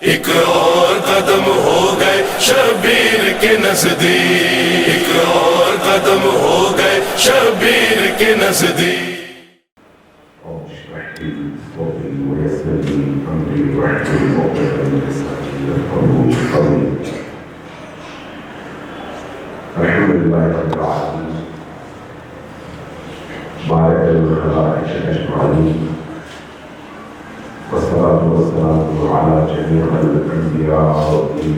ایک اور قدم ہو گئے شبیر کے نزدیک، ایک اور قدم ہو گئے شبیر کے نزدیک۔ الحمد لله رب العالمين بارك الخلائق اجمعين والصلاة والسلام على جميع الأنبياء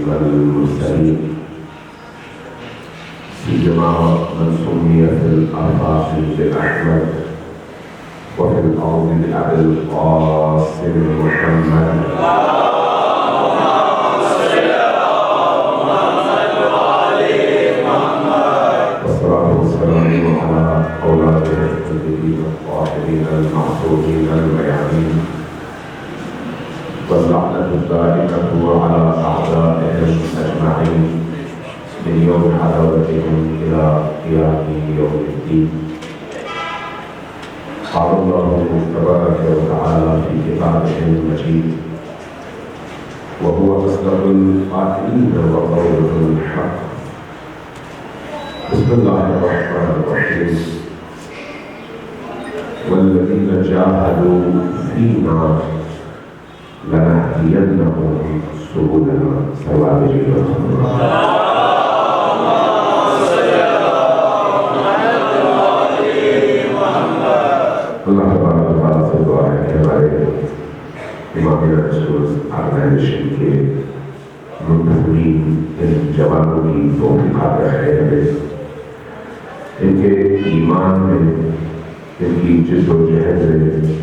والمرسلين سيما من سمي في الآفاق بأحمد وفي الأرض بأبي القاسم محمد أولاده الطيبين الطاهرين المعصومين الميامين واللعنة الدائمة على أعدائهم أجمعين من يوم عداوتهم إلى قيام يوم الدين. قال الله تبارك وتعالى في كتابه المجيد وهو أصدق القائلين وقوله الحق. بسم الله الرحمن الرحيم والذين جاهدوا فينا لنهدينهم سبلنا سواء اللہ تبارک و تعالیٰ سے دعا ہے کہ ہمارے امام رسول آرگنائزیشن کے منتظمین ان جوانوں کی توفیقات خیر ہے، ان کے ایمان میں، ان کی جد و جہد میں،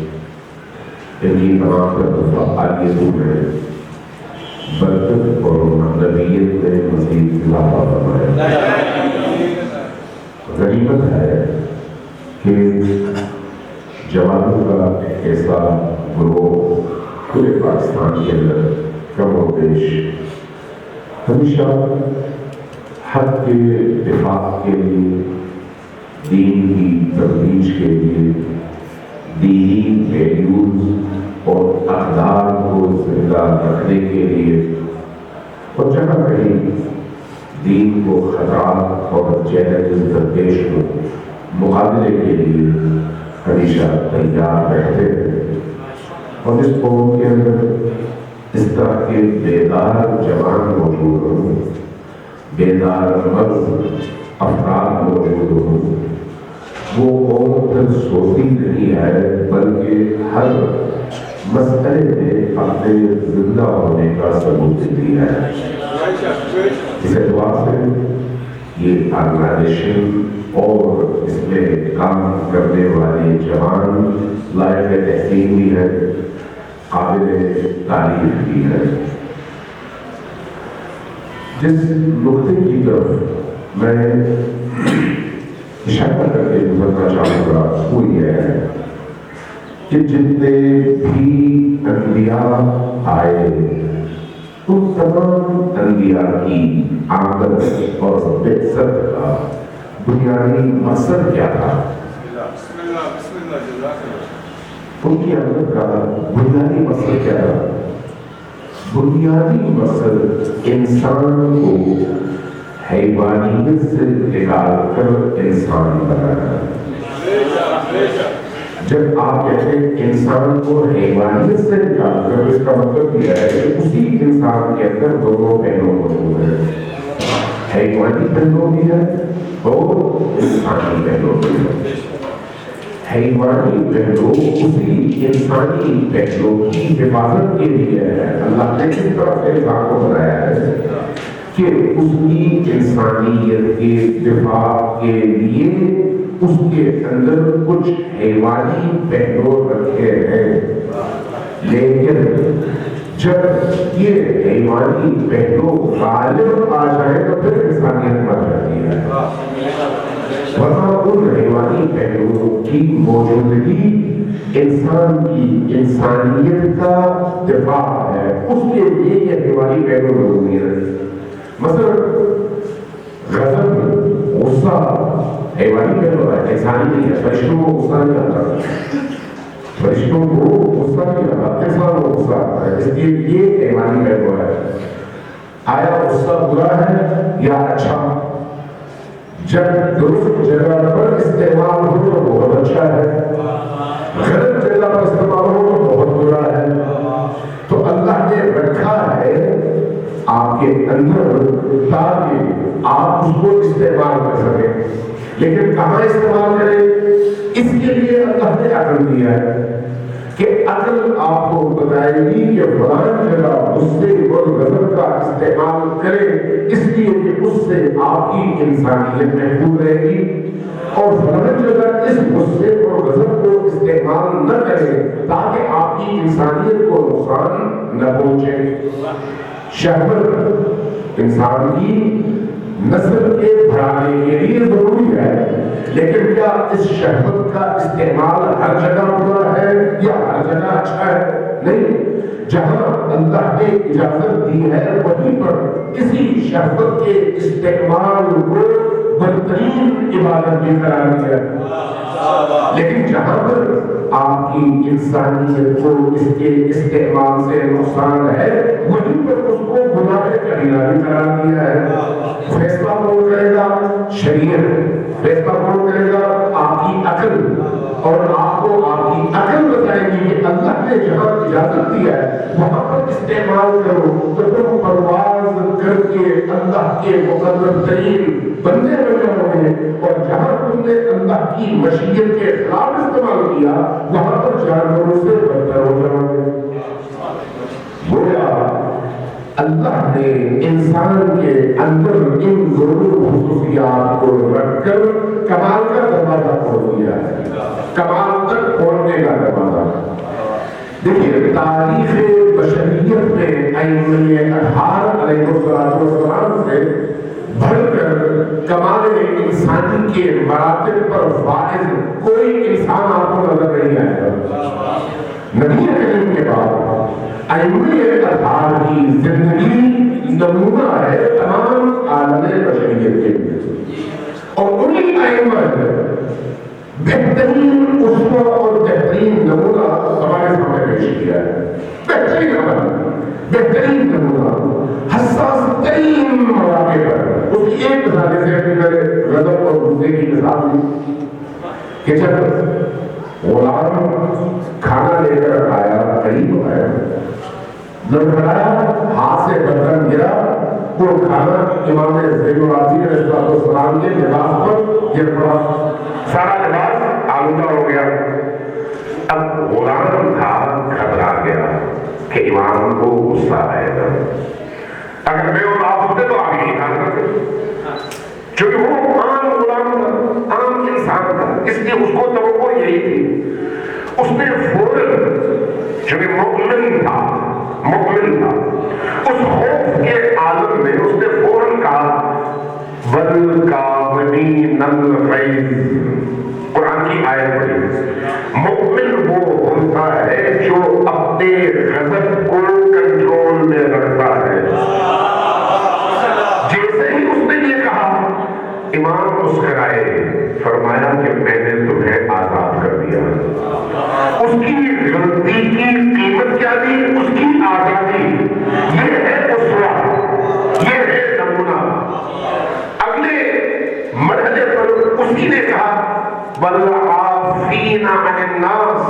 ان کی تمام فعالیتوں میں برکت اور نبیت میں مزید اضافہ فرمائے۔ غنیمت ہے کہ جوانوں کا ایسا گروہ پورے پاکستان کے اندر کم و بیش ہمیشہ حق کے دفاع کے لیے، دین کی ترویج کے لیے، دینی ویلیوز اور اقدار کو زندہ رکھنے کے لیے، اور جہاں کہیں دین کو خطرات اور چیلنجز درپیش ہو مقابلے کے لیے ہمیشہ تیار رہتے ہیں۔ اور اس قوم کے اندر اس طرح کے بیدار جوان موجود ہوں، بیدار مرد افراد موجود ہوں، وہ قوم پھر سوتی نہیں ہے بلکہ ہر مسئلے میں اپنے زندہ ہونے کا ثبوت دیتی ہے۔ اس اعتبار سے یہ آرگنائزیشن اور اس میں کام کرنے والے جوان لائق تحسین بھی ہے، قابل تعریف بھی ہے۔ جس نقطے کی طرف میں اشارہ کر کے گزرنا چاہوں گا وہ یہ ہے کہ جتنے بھی انبیاء آئے ان تمام انبیاء کی آمد اور بعثت کا بنیادی مقصد کیا تھا؟ ان کی آمد کا بنیادی مقصد کیا تھا؟ بنیادی مقصد انسان کو حیوانیت سے نکال کر انسان بنانا۔ جب آپ کہتے ہیں انسان کو حیوانیت سے نکال کر، اس کا مطلب یہ ہے کہ اسی انسان کے اندر دونوں پہلو موجود ہیں، حیوانی پہلو بھی ہے اور انسانی پہلو بھی ہے۔ حیوانی پہلو اسی انسانی پہلو کی حفاظت کے لیے ہے۔ اللہ نے کس طرح سے انسان کو بنایا ہے کہ اس کی انسانیت کے دفاع کے لیے اس کے اندر کچھ حیوانی پہلو رکھے ہیں، لیکن جب یہ حیوانی پہلو غالب آ جائے تو پھر انسانیت مر جاتی ہے۔ ورنہ ان حیوانی پہلوؤں کی موجودگی انسان کی انسانیت کا دفاع ہے، اس کے لیے یہ حیوانی پہلو ضروری ہے۔ مثلا غضب، غصہ حیوانی پہلو ہے، انسانی نہیں ہے، فرشتوں کو غصہ نہیں آتا۔ فرشتوں کو غصہ نہیں آتا، انسان کو غصہ آتا ہے، اس لیے یہ ایمانی پہلو ہے. آیا غصہ برا ہے یا اچھا؟ جب درست جگہ پر استعمال ہو تو بہت اچھا ہے، غلط جگہ پر استعمال ہو تو بہت برا ہے. تو اللہ نے رکھا ہے آپ کے اندر تاکہ آپ اس کو استعمال کر سکیں. لیکن کہاں استعمال کریں؟ اس کے لیے اللہ نے عقل دیا ہے کہ عقل آپ کو بتائے گی کہ فلاں جگہ غصے اور غضب کا استعمال کرے، اس لیے کہ اس سے آپ کی انسانیت محفوظ رہے گی، اور فلاں جگہ اس غصے اور غضب کو استعمال نہ کرے تاکہ آپ کی انسانیت کو نقصان نہ پہنچے. شہوت انسان کی نسل کے بڑھانے کے لیے ضروری ہے، لیکن کیا اس شہوت کا استعمال ہر جگہ برا ہے یا ہر جگہ اچھا ہے؟ نہیں. جہاں اللہ نے اجازت دی ہے وہیں پر کسی شہوت کے استعمال کو بدترین عبادت بھی قرار دیا ہے. لیکن جہاں پر آپ کی انسانیت کو اس کے استعمال سے نقصان ہے وہیں پر اس کو گناہ کبیرہ بھی قرار دیا ہے. فیصلہ کون کرے گا؟ شریعت. فیصلہ کون کرے گا؟ آپ کی عقل. اور آپ کو آپ کی عقل بتائے گی کہ اللہ نے جہاں اجازت دی ہے وہاں پر استعمال کرو تو تم پرواز کر کے اللہ کے مقرر ترین بندے بن جاؤ گے، اور جہاں تم نے اللہ کی مشیت کے خلاف استعمال کیا وہاں پر جانوروں سے بدتر ہو جاؤ گے. گویا اللہ نے انسان کے اندر ان دونوں خصوصیات کو رکھ کر کمال کا دروازہ کھول دیا ہے، کمال تک پہنچنے کا دروازہ. دیکھیے تاریخ بشریت میں ائمہ اطہار علیہ السلام سے بڑھ کر کمال انسانی کے مراتب پر فائز کوئی انسان آپ کو نظر نہیں آئے گا. نبی کریم کے بعد ائمہ اطہار کی زندگی نمونہ ہے تمام عالم بشریت کے لیے، اور انہیں ائمہ بہترین اسوہ اور بہترین نمونہ ہمارے سامنے پیش کیا ہے. بہترین عمل، بہترین نمونہ، حساس ترین مواقع پر. اس کی ایک مثال جیسے میرے غضب اور غصے کی مثال دی کہ جب غلام کھانا لے کر آیا، قریب آیا، لڑکھڑایا، ہاتھ سے برتن گرا، وہ کھانا امام زین العابدین علیہ السلام کے لباس پر گر پڑا، سارا لباس آلودہ ہو گیا. اب غلام تھا، گھبرا گیا کہ امام کو غصہ آئے گا، اگر میں اور آپ ہوتے تو آگے نہیں کھا سکتے، کیونکہ وہ عام غلام تھا، عام انسان تھا، اس لیے اس کو توقع یہی تھی. اس نے فوراً چونکہ مؤمن تھا، اس خوف کے عالم میں اس نے فوراً کہا وَالْكَاظِمِينَ الْغَيْظَ. قرآن کی آیت پڑھی. مؤمن وہ ہوتا ہے جو اپنے غضب کو کنٹرول میں رکھتا ہے. جیسے ہی اس نے یہ کہا امام مسکرائے، فرمایا کہ میں نے تمہیں آزاد کر دیا. اس کی غلطی کی قیمت کیا دی؟ اس کی آزادی. یہ ہے اسوہ، یہ ہے نمونہ. اگلے مرحلے پر اسی نے کہا وَالْعَافِينَ عَنِ النَّاسِ.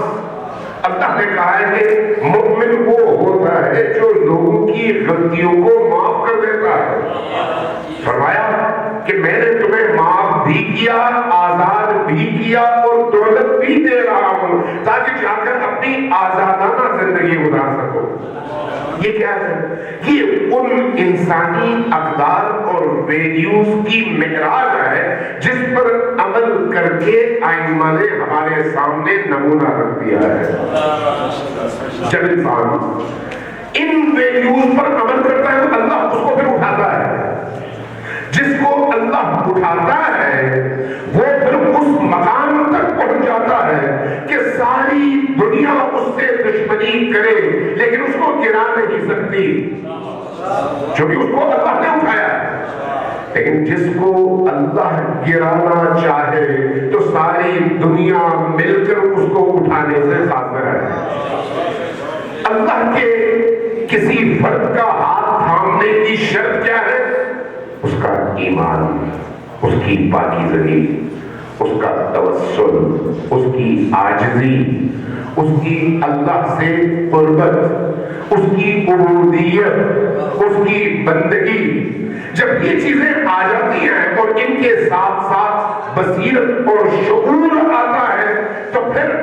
اللہ نے کہا ہے کہ مومن وہ ہوتا ہے جو لوگوں کی غلطیوں کو معاف کر دیتا ہے. فرمایا کہ میں نے تمہیں معاف بھی کیا، آزاد بھی کیا، اور دولت بھی دے رہا ہوں تاکہ جا کر اپنی آزادانہ زندگی گزار سکو. یہ کیا ہے؟ یہ ان انسانی اقدار اور ویلیوز کی معراج ہے جس پر عمل کر کے ائمہ نے ہمارے سامنے نمونہ رکھ دیا ہے. جب انسان ان ویلیوز پر عمل کرتا ہے تو اللہ اس کو پھر اٹھاتا ہے. جس کو اللہ اٹھاتا ہے وہ پھر اس مقام تک پہنچ جاتا ہے کہ ساری دنیا اس سے دشمنی کرے لیکن اس کو گرا نہیں سکتی، کیونکہ اس کو اللہ نے اٹھایا ہے. لیکن جس کو اللہ گرانا چاہے تو ساری دنیا مل کر اس کو اٹھانے سے حاضر ہے. اللہ کے کسی فرد کا ہاتھ تھامنے کی شرط کیا ہے؟ اس کا ایمان، اس کی پاکیزگی، اس کا توسل، اس کی عاجزی، اس کی اللہ سے قربت، اس کی عبودیت، اس کی بندگی. جب یہ چیزیں آ جاتی ہیں اور ان کے ساتھ ساتھ بصیرت اور شعور آتا ہے تو پھر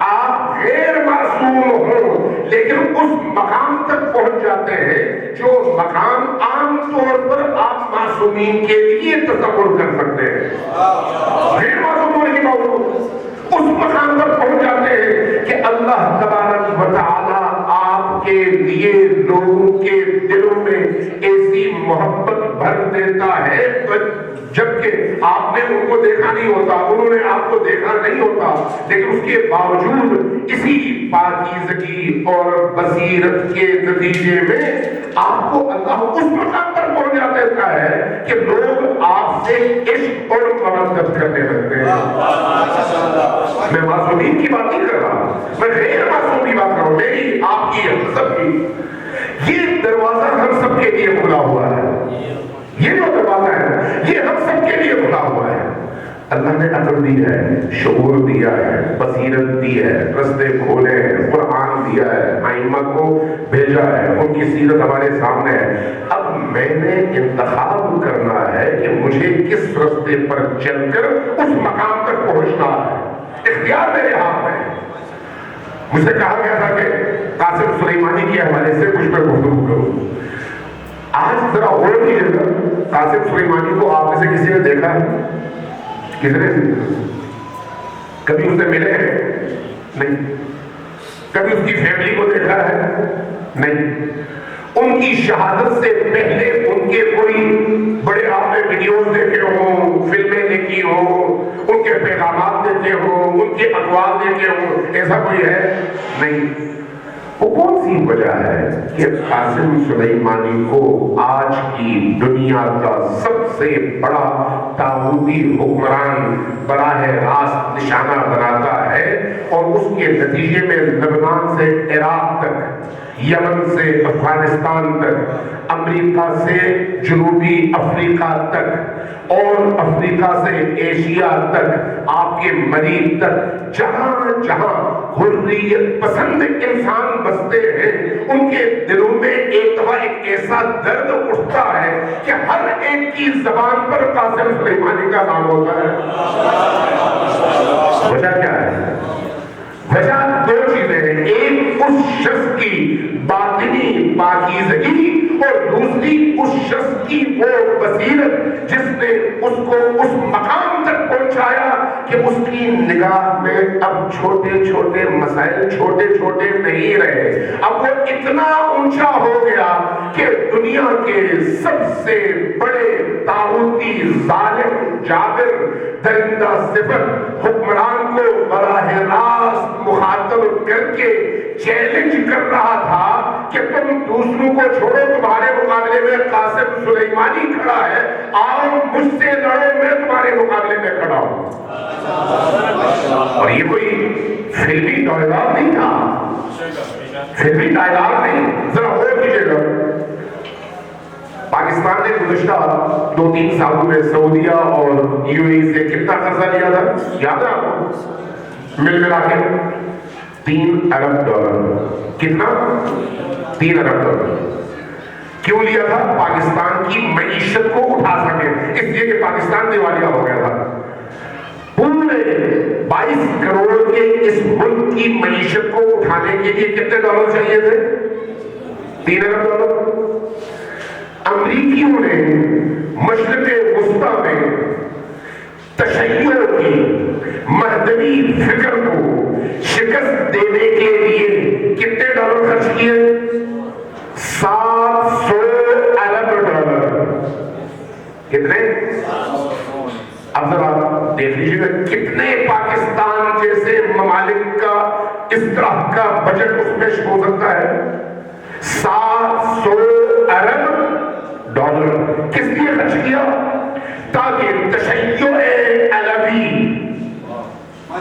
آپ غیر معصوم ہوں لیکن اس مقام تک پہنچ جاتے ہیں جو مقام عام طور پر آپ معصومین کے لیے تصور کر سکتے ہیں. غیر معصوم ہونے کے باوجود اس مقام پر پہنچ جاتے ہیں کہ اللہ تبارک و تعالی آپ کے لیے لوگوں کے دلوں میں ایسی محبت بھر دیتا ہے جبکہ آپ نے ان کو دیکھا نہیں ہوتا، انہوں نے آپ کو دیکھا نہیں ہوتا، لیکن اس کے باوجود اسی پاکیزگی اور بصیرت کے نتیجے میں آپ کو اللہ اس مقام پر پہنچا دیتا ہے کہ لوگ آپ سے عشق اور محبت کرنے لگتے ہیں. میں معصومین کی بات نہیں کر رہا، میں غیر معصوم کی بات کر رہا ہوں، میری آپ کی ہم سب کی. یہ دروازہ ہم سب کے لیے کھلا ہوا ہے. یہ جو دروازہ ہے یہ ہم سب کے لیے کھلا ہوا ہے. اللہ نے عقل دی ہے، شعور دیا ہے، بصیرت دی ہے، رستے کھولے ہیں، قرآن دیا ہے، ائمہ کو بھیجا ہے، ان کی سیرت ہمارے سامنے ہے. اب میں نے انتخاب کرنا ہے کہ مجھے کس رستے پر چل کر اس مقام تک پہنچنا ہے. اختیار میرے ہاتھ میں. مجھ سے کہا گیا تھا کہ قاسم سلیمانی کے حوالے سے کچھ میں گفتگو کروں. آج ذرا غور کیجیے گا، قاسم سلیمانی کو آپ میں سے کسی نے دیکھا ہے؟ کسی نے کبھی اس سے ملے ہیں؟ نہیں. کبھی اس کی فیملی کو دیکھا ہے؟ نہیں. ان کی شہادت سے پہلے ان کے کوئی بڑے آپ نے ویڈیوز دیکھے ہوں، فلمیں دیکھی ہوں، ان کے پیغامات دیکھے ہوں، ان کے اقوال دیکھے ہوں، ایسا کوئی ہے؟ نہیں. وہ کون سی وجہ ہے کہ قاسم سلیمانی کو آج کی دنیا کا سب سے بڑا طاغوتی حکمران براہ راست نشانہ بناتا ہے اور اس کے نتیجے میں لبنان سے عراق تک، یمن سے افغانستان تک، امریکہ سے جنوبی افریقہ تک اور افریقہ سے ایشیا تک، آپ کے مریخ تک، جہاں جہاں حریت پسند انسان بستے ہیں ان کے دلوں میں ایک دفعہ ایک ایسا درد اٹھتا ہے کہ ہر ایک کی زبان پر قاسم سلیمانی کا نام ہوتا ہے. وجہ کیا ہے؟ وجہ دو چیزیں ہیں. ایک اس شخص کی باطنی پاکیزگی اور دوسری اس شخص کی وہ بصیرت جس نے اس کو اس مقام تک پہنچایا کہ اس کی نگاہ میں اب چھوٹے چھوٹے مسائل چھوٹے چھوٹے نہیں رہے. اب وہ اتنا اونچا ہو گیا کہ دنیا کے سب سے بڑے طاغوتی ظالم جابر درندہ صفت حکمران کو براہ راست مخاطب کر کے چیلنج کر رہا تھا کہ تم دوسروں کو چھوڑو، تمہارے مقابلے میں قاسم سلیمانی کھڑا ہے، آؤ مجھ سے لڑو، میں تمہارے مقابلے میں کھڑا ہوں. اور یہ کوئی فلمی ڈائلاگ نہیں تھا، فلمی ڈائلاگ نہیں. ذرا غور کیجیے گا. پاکستان نے گزشتہ 2-3 سالوں میں سعودیہ اور یو اے ای سے کتنا قرضہ لیا تھا یاد ہے آپ کو؟ مل ملا کے $3 ارب. کتنا؟ $3 ارب. کیوں لیا تھا؟ پاکستان کی معیشت کو اٹھا سکے، اس لیے کہ پاکستان دیوالیہ ہو گیا تھا. پورے 22 کروڑ کے اس ملک کی معیشت کو اٹھانے کے لیے کتنے ڈالر چاہیے تھے؟ $3 ارب. امریکیوں نے مشرق وسطیٰ میں تشیع کی مہدوی فکر کو شکست دینے کے لیے کتنے ڈالر خرچ کیے؟ $700 ارب. کتنے؟ اب ذرا دیکھ لیجیے گا کتنے پاکستان جیسے ممالک کا اس طرح کا بجٹ اس میں ہو سکتا ہے. $700 ارب. کس لیے خرچ کیا؟ تاکہ تشیع علوی،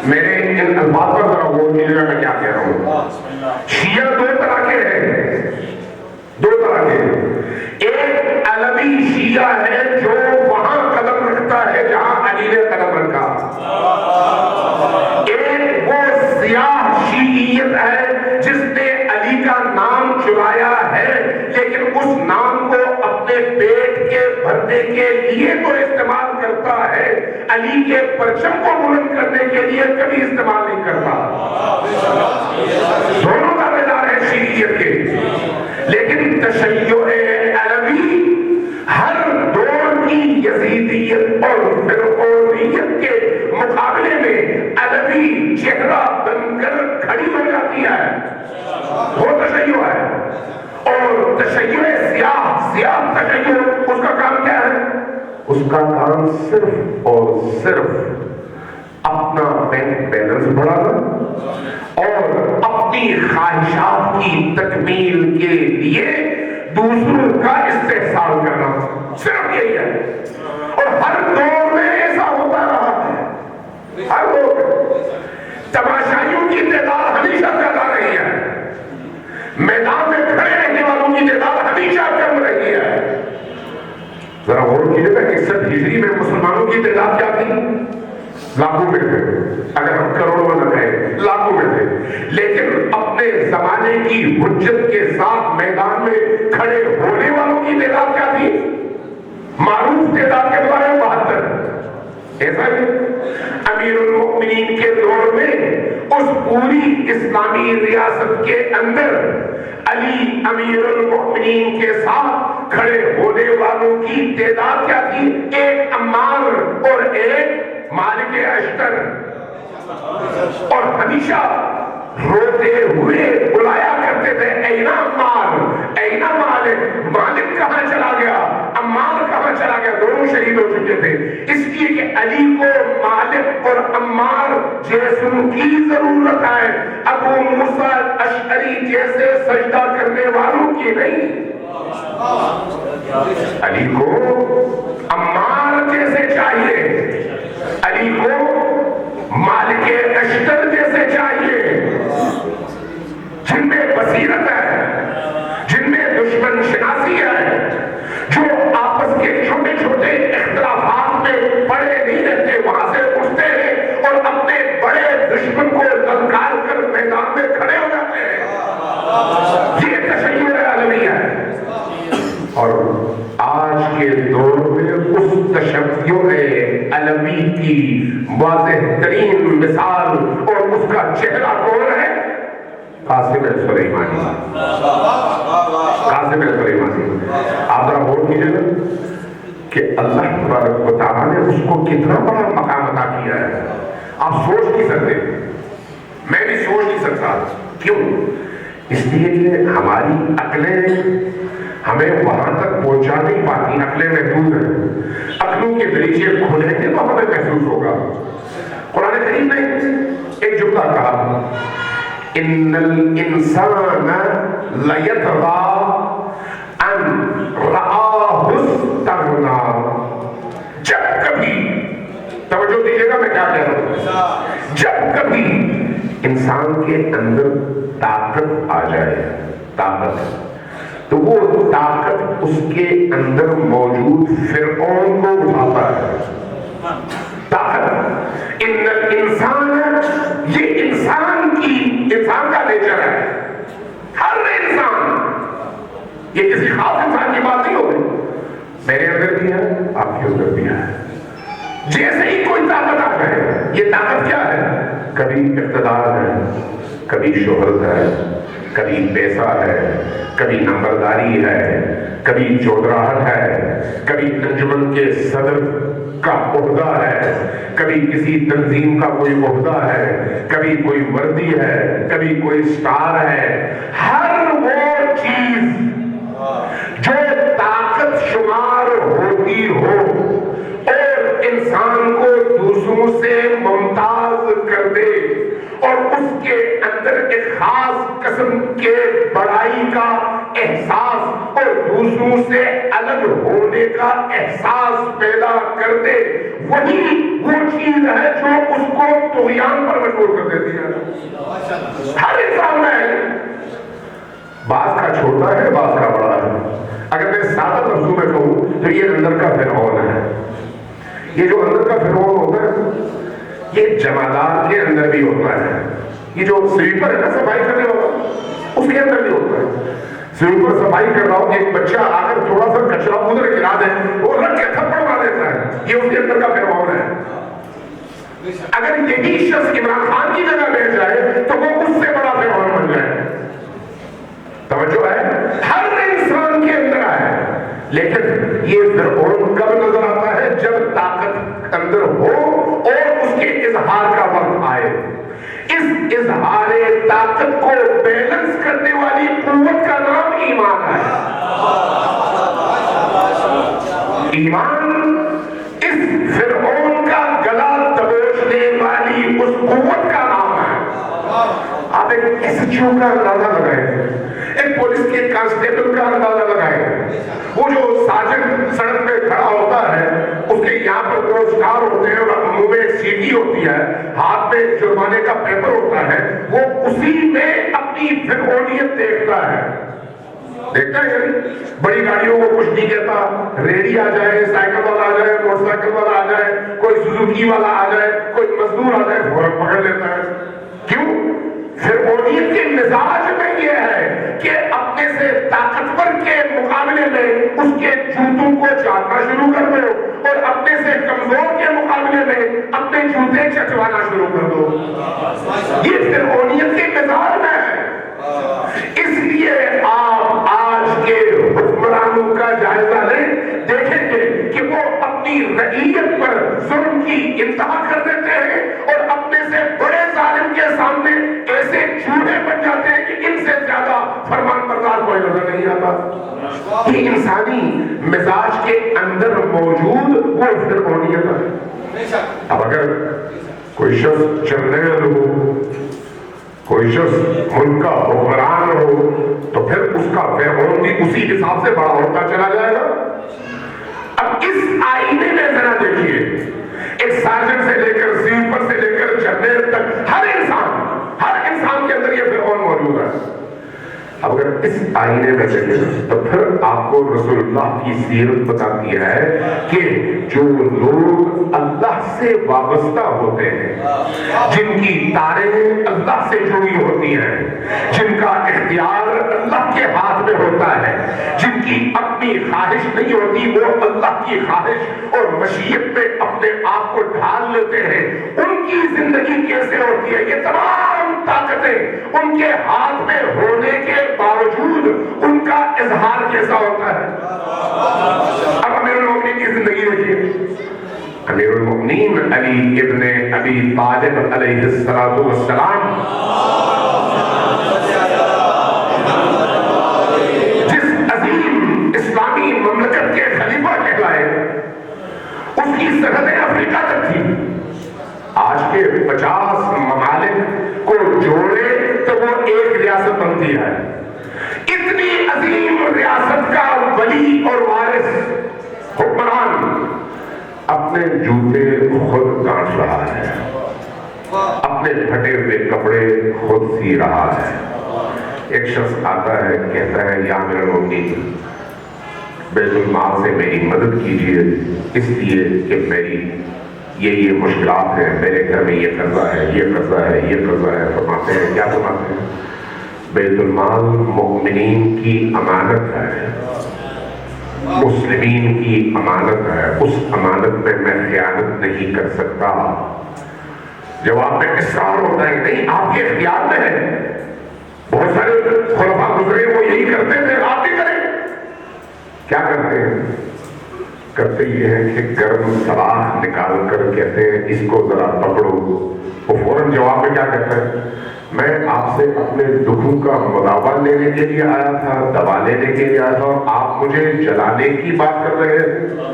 میرے ان الفاظ پر ذرا غور کیجیے میں کیا کہہ رہا ہوں. شیعہ دو طرح کے ہیں، دو طرح کے. ایک علوی شیعہ ہے جو وہاں قدم رکھتا ہے جہاں علی نے قدم رکھا. ایک وہ سیاہ شیعیت ہے جس نے علی کا نام چرایا ہے لیکن اس نام کو اپنے پیٹ کے بھرنے کے لیے تو استعمال کرتا ہے، علی کے پرچم کو بلند کرنے کے لیے کبھی استعمال نہیں کرتا. دونوں دعوے دار ہیں شیعیت کے. لیکن تشیع علوی ہر دور کی یزیدیت اور فرعونیت کے مقابلے میں علوی چہرہ بن کر کھڑی ہو جاتی ہے، وہ تشیع ہے. اور تشیع سیاہ تشیع، اس کا کام کیا ہے؟ اس کا کام صرف اور صرف اپنا بینک بیلنس بڑھانا اور اپنی خواہشات کی تکمیل کے لیے دوسروں کا استحصال کرنا، صرف یہی ہے. اور ہر دور میں ایسا ہوتا رہا ہے. ہر دور تماشائیوں کی تعداد ہمیشہ زیادہ رہی ہے، میدان میں کھڑے رہنے والوں کی تعداد ہمیشہ کم رہی ہے. ذرا غور کیجیے گا 61 ہجری میں مسلمانوں کی تعداد کیا تھی؟ لاکھوں میں تھے. اگر ہم کروڑوں میں نہ کہیں لاکھوں میں تھے. لیکن اپنے زمانے کی حجت کے ساتھ میدان میں کھڑے ہونے والوں کی تعداد کیا تھی؟ معروف تعداد کے بارے میں 72. ایسا ہی امیر المؤمنین کے دور میں اس پوری اسلامی ریاست کے اندر علی امیر المؤمنین کے ساتھ کھڑے ہونے والوں کی تعداد کیا تھی؟ ایک عمار اور ایک مالک اشتر. اور ہمیشہ روتے ہوئے بلایا کرتے تھے این عمار این مالک. مالک کہاں چلا گیا، عمار کہاں چلا گیا؟ دونوں شہید ہو چکے تھے. اس لیے کہ علی کو مالک اور عمار جیسوں کی ضرورت ہے، ابو موسیٰ اشعری جیسے سجدہ کرنے والوں کی نہیں. علی کو عمار جیسے چاہیے، علی کو مالک اشتر جیسے چاہیے، جن میں بصیرت ہے، جن میں دشمن شناسی ہے، جو آپس کے چھوٹے چھوٹے اختلافات میں پڑے نہیں رہتے، وہاں سے اٹھتے ہیں اور اپنے بڑے دشمن کو للکار کر میدان میں کھڑے ہو جاتے ہیں. یہ تشیع علوی ہے. اور آج کے دور میں اس تشیع علوی کی واضح ترین مثال اور اس کا چہرہ کون ہے؟ قاسم سلیمانی. قاسم سلیمانی. آپ ذرا غور کیجیے گا کہ اللہ تبارک و تعالیٰ نے اس کو کتنا بڑا مقام عطا کیا ہے. آپ سوچ نہیں سکتے، میں بھی سوچ نہیں سکتا. کیوں؟ اس لیے کہ ہماری عقلیں ہمیں وہاں تک پہنچا نہیں پاتی. عقلیں محدود ہیں. عقلوں کے دریچے کھلیں گے تو ہمیں محسوس ہوگا. قرآن کریم نے ایک جملہ کہا، ان الانسان لیطغی ان رآہ استغنی. جب کبھی، توجہ دیجیے گا میں کیا کہہ رہا ہوں، جب کبھی انسان کے اندر طاقت آ جائے، طاقت، تو وہ طاقت اس کے اندر موجود فرعون کو اٹھاتا ہے. طاقت، ان الانسان، یہ انسان کا نیچر ہے. ہر انسان، یہ کسی خاص انسان کی بات نہیں ہوگی، میرے اندر بھی ہے، آپ کے اندر بھی ہے. جیسے ہی کوئی طاقت آ جائے، یہ طاقت کیا ہے؟ کبھی اقتدار ہے، کبھی شہرت ہے، کبھی پیسہ ہے، کبھی نمبرداری ہے، کبھی چودراہٹ ہے، کبھی انجمن کے صدر کا عہدہ ہے، کبھی کسی تنظیم کا کوئی عہدہ ہے، کبھی کوئی وردی ہے، کبھی کوئی سٹار ہے. ہر وہ چیز جو طاقت شمار ہوتی ہو اور انسان کو دوسروں سے ممتاز کر دے اور اس کے اندر ایک خاص قسم کے بڑائی کا احساس اور دوسروں سے الگ ہونے کا احساس پیدا کر دے، وہی وہ چیز ہے جو اس کو طغیان پر مجبور کر دیتی ہے۔ ہر انسان میں بعض کا چھوٹا ہے، بعض کا بڑا ہے۔ اگر میں سادہ لفظوں میں کہوں تو یہ اندر کا فرعون ہے۔ یہ جو اندر کا فرعون ہوتا ہے یہ جمالات کے اندر بھی ہوتا ہے۔ یہ جو سویپر ہے نا صفائی کرنے والا، اس کے اندر بھی ہوتا ہے۔ سویپر صفائی کر رہا ہو، ایک بچہ آ کر تھوڑا سا کچرا ادھر گرا دے، وہ رکھ کے تھپڑ مار دیتا ہے، یہ اس کے اندر کا فرعون ہے۔ اگر یہی شخص عمران خان کی جگہ بیٹھ جائے تو وہ اس سے بڑا فرعون بن جائے۔ توجہ ہے، ہر انسان کے اندر ہے، لیکن یہ فرعون کب نظر آتا ہے؟ جب طاقت اندر ہو اور اس کے اظہار کا وقت آئے۔ اس اظہار طاقت کو بیلنس کرنے والی قوت کا نام ایمان ہے۔ ایمان اس فرعون کا گلا دبوچنے والی اس قوت کا نام ہے۔ آپ ایک ایس ایچ او کا اندازہ لگائیں، ایک پولیس کے کانسٹیبل کا اندازہ لگائیں، وہ جو سارجنٹ سڑک پہ کھڑا ہوتا ہے، اس کے یہاں پر دو اسٹار ہوتے ہیں اور منہ میں ایک سیٹی ہوتی ہے، ہاتھ میں جرمانے کا پیپر ہوتا ہے، وہ اسی میں اپنی فرعونیت دیکھتا ہے۔ دیکھتا ہے یعنی بڑی گاڑیوں کو کچھ نہیں کہتا، ریڈی آ جائے، سائیکل والا آ جائے، موٹر سائیکل والا آ جائے، کوئی سوزوکی والا آ جائے، کوئی مزدور آ جائے، فوراً پکڑ لیتا ہے۔ کیوں؟ فرعونیت کے مزاج میں یہ ہے کہ اپنے سے طاقتور کے مقابلے میں اس کے جوتوں کو چاٹنا شروع کر دو اور اپنے سے کمزور کے مقابلے میں اپنے جوتے چٹوانا شروع کر دو۔ یہ فرعونیت کے مزاج میں ہے۔ اس لیے آپ آج کے حکمرانوں کا جائزہ لیں، دیکھیں گے کہ وہ اپنی رعیت پر ظلم کی انتہا کر دیتے ہیں اور اپنے سے بڑے ظالم کے سامنے ایسے چوہے بن جاتے ہیں کہ ان سے زیادہ فرمان بردار کوئی نظر نہیں آتا۔ یہ انسانی مزاج کے اندر موجود وہ فرعونیت ہے۔ اب اگر کوئی شخص جرنیل ہو، کوئی شخص ملک کا حکمران ہو، تو پھر اس کا فرعون بھی اسی حساب سے بڑا ہوتا چلا جائے گا۔ اب اس آئینے میں ذرا دیکھیے، ایک سارجنٹ سے لے کر سویپر سے لے کر جرنیل تک ہر انسان کے اندر یہ فرعون موجود ہے۔ اب اگر اس آئینے میں دیکھیں تو پھر آپ کو رسول اللہ کی سیرت بتاتی ہے کہ جو لوگ اللہ سے وابستہ ہوتے ہیں، جن کی تاریں اللہ سے جڑی ہوتی ہیں، جن کا اختیار اللہ کے ہاتھ میں ہوتا ہے، جن کی اپنی خواہش نہیں ہوتی، وہ اللہ کی خواہش اور مشیت میں اپنے آپ کو ڈھال لیتے ہیں، ان کی زندگی کیسے ہوتی ہے؟ یہ تمام طاقتیں ان کے ہاتھ میں ہونے کے باوجود ان کا اظہار کیسا ہوتا ہے؟ اب امیر المومنین کی زندگی دیکھیے۔ امیر المومنین علی ابن ابی طالب علیہ السلام جس عظیم اسلامی مملکت کے خلیفہ کہلائے، اس کی سرحدیں افریقہ تک تھی۔ آج کے 50 ممالک کو جوڑے تو وہ ایک ریاست بنتی ہے۔ اتنی عظیم ریاست کا ولی اور وارث حکمران اپنے جوتے خود کاٹ رہا ہے، اپنے پھٹے ہوئے کپڑے خود سی رہا ہے۔ ایک شخص آتا ہے، کہتا ہے یا امیر المومنین بیت المال سے میری مدد کیجیے، اس لیے کہ میری یہ مشکلات ہیں، میرے گھر میں یہ قرضہ ہے، یہ قرضہ ہے، یہ قرضہ ہے۔ فرماتے ہیں کیا فرماتے ہیں؟ بیت المال مؤمنین کی امانت ہے، مسلمین کی امانت ہے، اس امانت میں میں خیانت نہیں کر سکتا۔ جواب میں اصرار ہوتا ہے نہیں، آپ کے اختیار میں ہے۔ بہت سارے خلفاء گزرے وہ یہی کرتے تھے، آپ بھی کریں۔ کیا کرتے ہیں؟ کرتے یہ ہے کہ گرم سلاخ نکال کر کہتے ہیں اس کو ذرا پکڑو۔ وہ فوراً جواب میں کیا کہتا ہے؟ میں آپ سے اپنے دکھوں کا مداوا لینے کے لیے آیا تھا، دوا لینے کے لیے آیا تھا، اور آپ مجھے جلانے کی بات کر رہے ہیں۔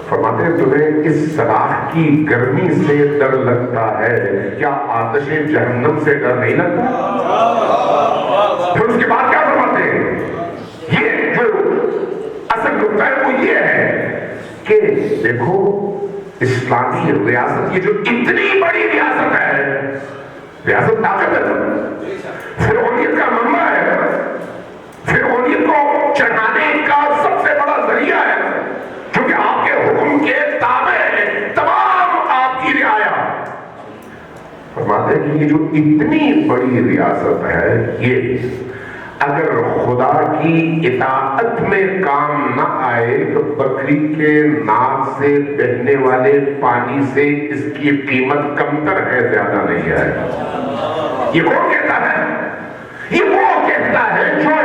فرماتے ہیں تمہیں اس سلاخ کی گرمی سے ڈر لگتا ہے، کیا آتش جہنم سے ڈر نہیں لگتا؟ پھر اس کے بعد کیا فرماتے ہیں؟ یہ جو ہوتا ہے وہ یہ ہے کہ دیکھو اسلامی ریاست، یہ جو اتنی بڑی ریاست ہے، ریاست طاقت ہے، فرعونیت کا منبع ہے، فرعونیت کو چڑھانے کا سب سے بڑا ذریعہ ہے، کیونکہ آپ کے حکم کے تابع ہے تمام آپ کی رعایا۔ فرماتے ہیں کہ یہ جو اتنی بڑی ریاست ہے، یہ اگر خدا کی اطاعت میں کام نہ آئے تو بکری کے ناک سے بہنے والے پانی سے اس کی قیمت کمتر ہے، زیادہ نہیں ہے۔ یہ کون کہتا ہے؟ یہ وہ کہتا ہے جو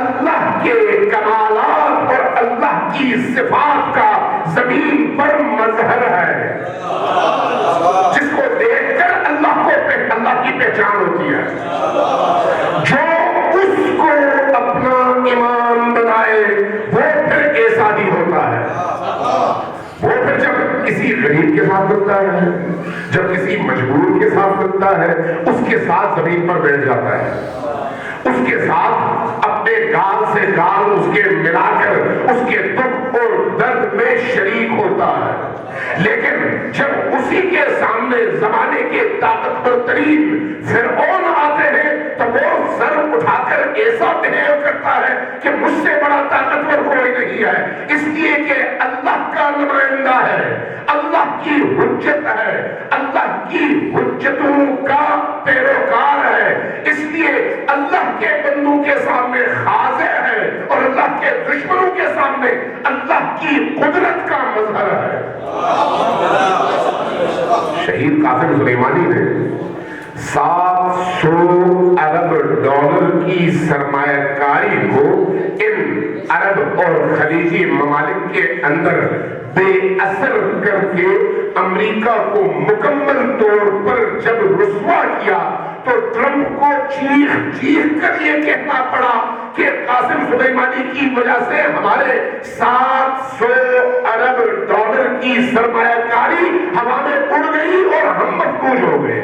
اللہ کے کمالات اور اللہ کی صفات کا زمین پر مظہر ہے، جس کو دیکھ کر اللہ کی پہچان ہوتی ہے، جو اس کو اپنا امام بنائے وہ پھر احسادی ہوتا ہے، وہ پھر جب کسی غریب کے ساتھ ملتا ہے، جب کسی مجبور کے ساتھ ملتا ہے، اس کے ساتھ زمین پر بیٹھ جاتا ہے، اس کے ساتھ اپنے گال سے گال اس کے ملا کر اس کے دکھ اور درد میں شریک ہوتا ہے۔ لیکن جب اسی کے سامنے زمانے کے طاقتور ترین فرعون آتے ہیں تو وہ سر اٹھا کر ایسا بہیو کرتا ہے کہ مجھ سے بڑا طاقتور کوئی نہیں ہے، اس لیے کہ اللہ کا نمائندہ ہے، اللہ کی حجت ہے، اللہ کی حجتوں کا پیروکار ہے، اس لیے اللہ کے بندوں کے سامنے خاضع ہے اور اللہ کے دشمنوں کے سامنے اللہ کی قدرت کا مظہر ہے۔ شہید قاسم سلیمانی نے 700 ارب ڈالر کی سرمایہ کاری کو ان عرب اور خلیجی ممالک کے اندر بے اثر کر کے امریکہ کو مکمل طور پر جب رسوا کیا تو ٹرمپ کو چیخ چیخ کر یہ کہنا پڑا کہ قاسم سلیمانی کی وجہ سے ہمارے 700 ارب ڈالر کی سرمایہ کاری ہوا میں اڑ گئی اور ہم مفقود ہو گئے۔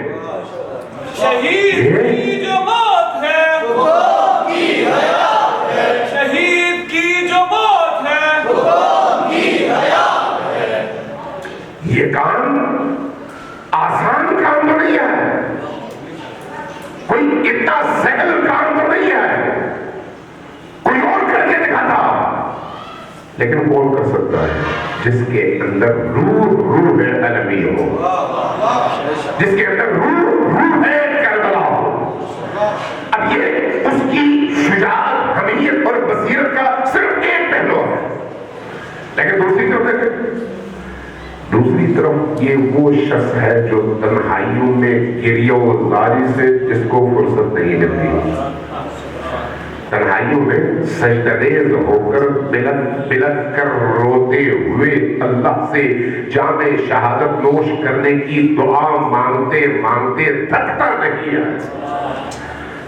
شہید کی جو موت ہے حکم کی حیات ہے، شہید کی جو موت ہے حکم کی حیات ہے۔ یہ کام آسان کام تو نہیں ہے، کوئی اتنا سہل کام تو نہیں ہے، کوئی اور کر کے دکھاتا، لیکن کون کر سکتا ہے؟ جس کے اندر روح علمی ہو، جس کے اندر روح کربلا ہو۔ اب یہ اس کی شجاعت، حمیت اور بصیرت کا صرف ایک پہلو ہے، لیکن دوسری طرف دیکھیں، دوسری طرف یہ وہ شخص ہے جو تنہائیوں میں گریہ و زاری سے جس کو فرصت نہیں ملتی، تنہائیوں میں سجدہ ریز ہو کر بلند کر روتے ہوئے اللہ سے جام شہادت نوش کرنے کی دعا مانگتے مانگتے تھکتا نہیں ہے،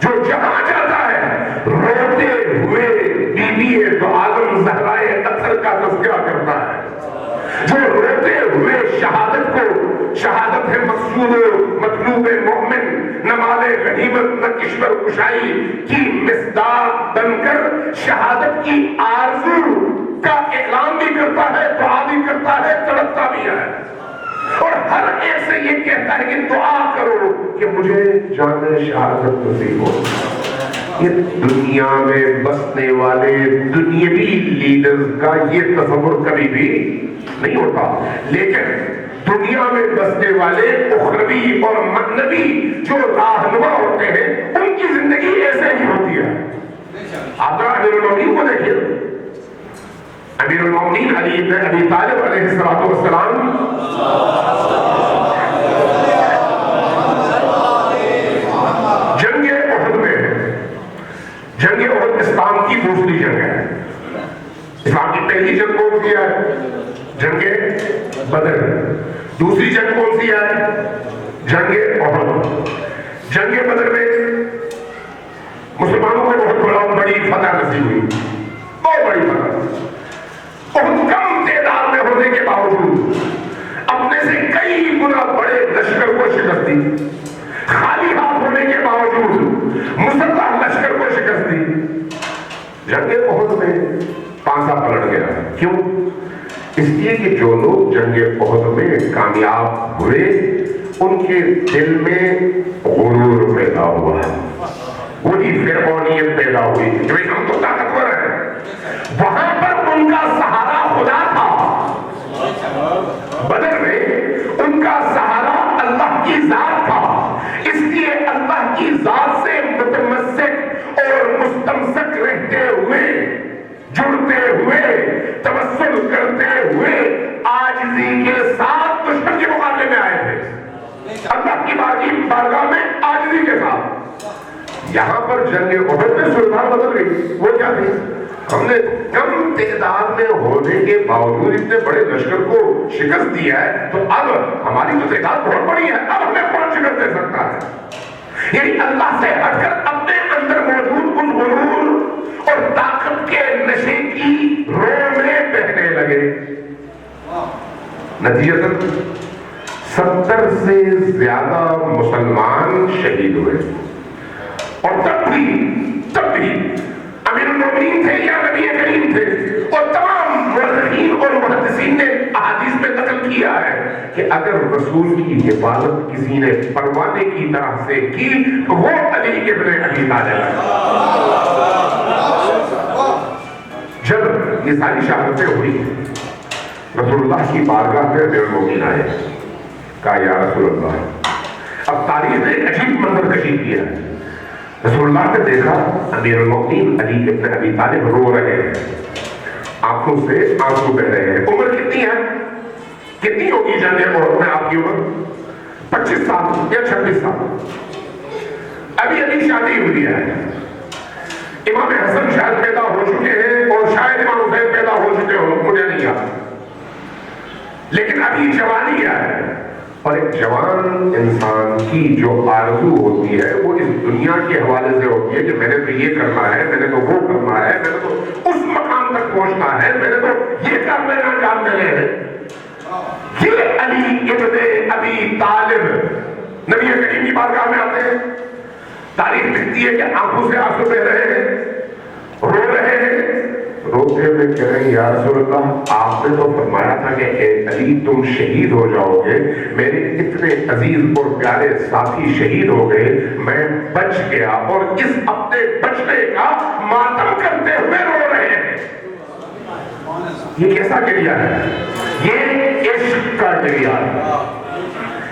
جو جہاں جاتا ہے روتے ہوئے بی بی دو عالم زہرائے اطہر کا تذکرہ کرتا ہے، جو روتے ہوئے شہادت کو، شہادت ہے مقصود و مطلوب مومن، نہ مال غنیمت نہ کشور کشائی کی مصداق بن کر شہادت کی آرزو کا اعلان بھی کرتا ہے، دعا بھی کرتا ہے، تڑپتا بھی ہے، اور ہر ایک سے یہ کہتا ہے کہ دعا کرو کہ مجھے جان شہادت نصیب ہو۔ یہ دنیا میں بسنے والے دنیاوی لیڈرز کا یہ تصور کبھی بھی نہیں ہوتا، لیکن دنیا میں بسنے والے اخروی اور معنوی جو راہنما ہوتے ہیں ان کی زندگی ایسے ہی ہوتی ہے۔ آپ امیر المومنین کو دیکھیے، امیر المومنین علی بن ابی طالب علیہ السلام جنگ احد میں، جنگ احد اسلام کی دوسری جنگ ہے۔ اسلام کی پہلی جنگ کون سی ہے؟ جنگ بدر۔ دوسری جنگ کون سی ہے؟ جنگ احد۔ جنگ بدر میں مسلمانوں کو بہت بڑی فتح نصیب ہوئی، بہت بڑی فتح، بہت کم تعداد میں ہونے کے باوجود اپنے سے کئی گنا بڑے لشکر کو شکست دی، خالی ہاتھ ہونے کے باوجود مسلح لشکر کو شکست دی۔ جنگ احد میں پانسا پلٹ گیا، گیا. کیوں؟ اس لیے کہ جو لوگ جنگ احد میں کامیاب ہوئے ان کے دل میں غرور پیدا ہوا, وہی فرعونیت پیدا ہوئی کہ بھئی ہم تو طاقتور ہیں. وہاں پر ان کا سہارا خدا تھا, بدر میں ان کا سہارا اللہ کی ذات تھا. اس لیے اللہ کی ذات سے متمسک اور مستمسک رہتے ہوئے, جڑتے ہوئے, توسل کرتے ہوئے عاجزی کے ساتھ دشمن کے مقابلے میں آئے تھے. اللہ کی بارگاہ میں عاجزی کے ساتھ. یہاں پر جنگ احد میں صورتحال بدل گئی. وہ کیا تھی؟ ہم نے کم تعداد میں ہونے کے باوجود اتنے بڑے لشکر کو شکست دیا ہے, تو اب ہماری تو تعداد بہت بڑی ہے, اب ہمیں کون شکست دے سکتا ہے؟ یعنی اللہ سے ہٹ کر اپنے اندر موجود ان غرور اور طاقت کے نشے کی رو میں بہنے لگے. نتیجتاً 70 سے زیادہ مسلمان شہید ہوئے. اور تب بھی امیر المومنین تھے یا نبی کریم تھے, اور تمام مورخین اور محدثین نے احادیث میں نقل کیا ہے کہ اگر رسول کی حفاظت کسی نے پروانے کی طرح سے کی تو وہ علی ابن ابی طالب ہے. جب یہ ساری شہادتیں ہوئی, رسول اللہ کی بارگاہ میں امیر المومنین آئے, کہا یا رسول اللہ. اب تاریخ نے عجیب منظر کشی کیا ہے. رسول اللہ نے دیکھا امیر المومنین علی ابن ابی طالب رو رہے ہیں, آنکھوں سے آنسو بہ رہے ہیں. عمر کتنی ہے؟ کتنی ہوگی جنگ احد میں آپ کی عمر؟ 25 سال یا 26 سال. ابھی شادی ہوئی ہے. امام حسن شاید پیدا ہو چکے ہیں اور شاید امام حسین پیدا ہو چکے ہوں, مجھے نہیں یاد, لیکن ابھی جوانی ہے. اور ایک جوان انسان کی جو آرزو ہوتی ہے وہ اس دنیا کے حوالے سے ہوتی ہے کہ میں نے تو یہ کرنا ہے, میں نے تو وہ کرنا ہے, میں نے تو اس مقام تک پہنچنا ہے, میں نے تو یہ کر لینا جان لے ہیں. یہ علی ابن ابی طالب نبی کریم کی بارگاہ میں آتے ہیں. تاریخ لکھتی ہے کہ آنکھوں سے آنسو بہ رہے ہیں, رو رہے ہیں. روتے ہوئے کہہ رہے ہیں یا رسول اللہ آپ نے تو فرمایا تھا کہ اے علی تم شہید ہو جاؤ گے, میرے اتنے عزیز اور پیارے ساتھی شہید ہو گئے, میں بچ گیا, اور اس اپنے بچنے کا ماتم کرتے ہوئے رو رہے ہیں. یہ کیسا گریہ ہے؟ یہ عشق کا گریہ ہے.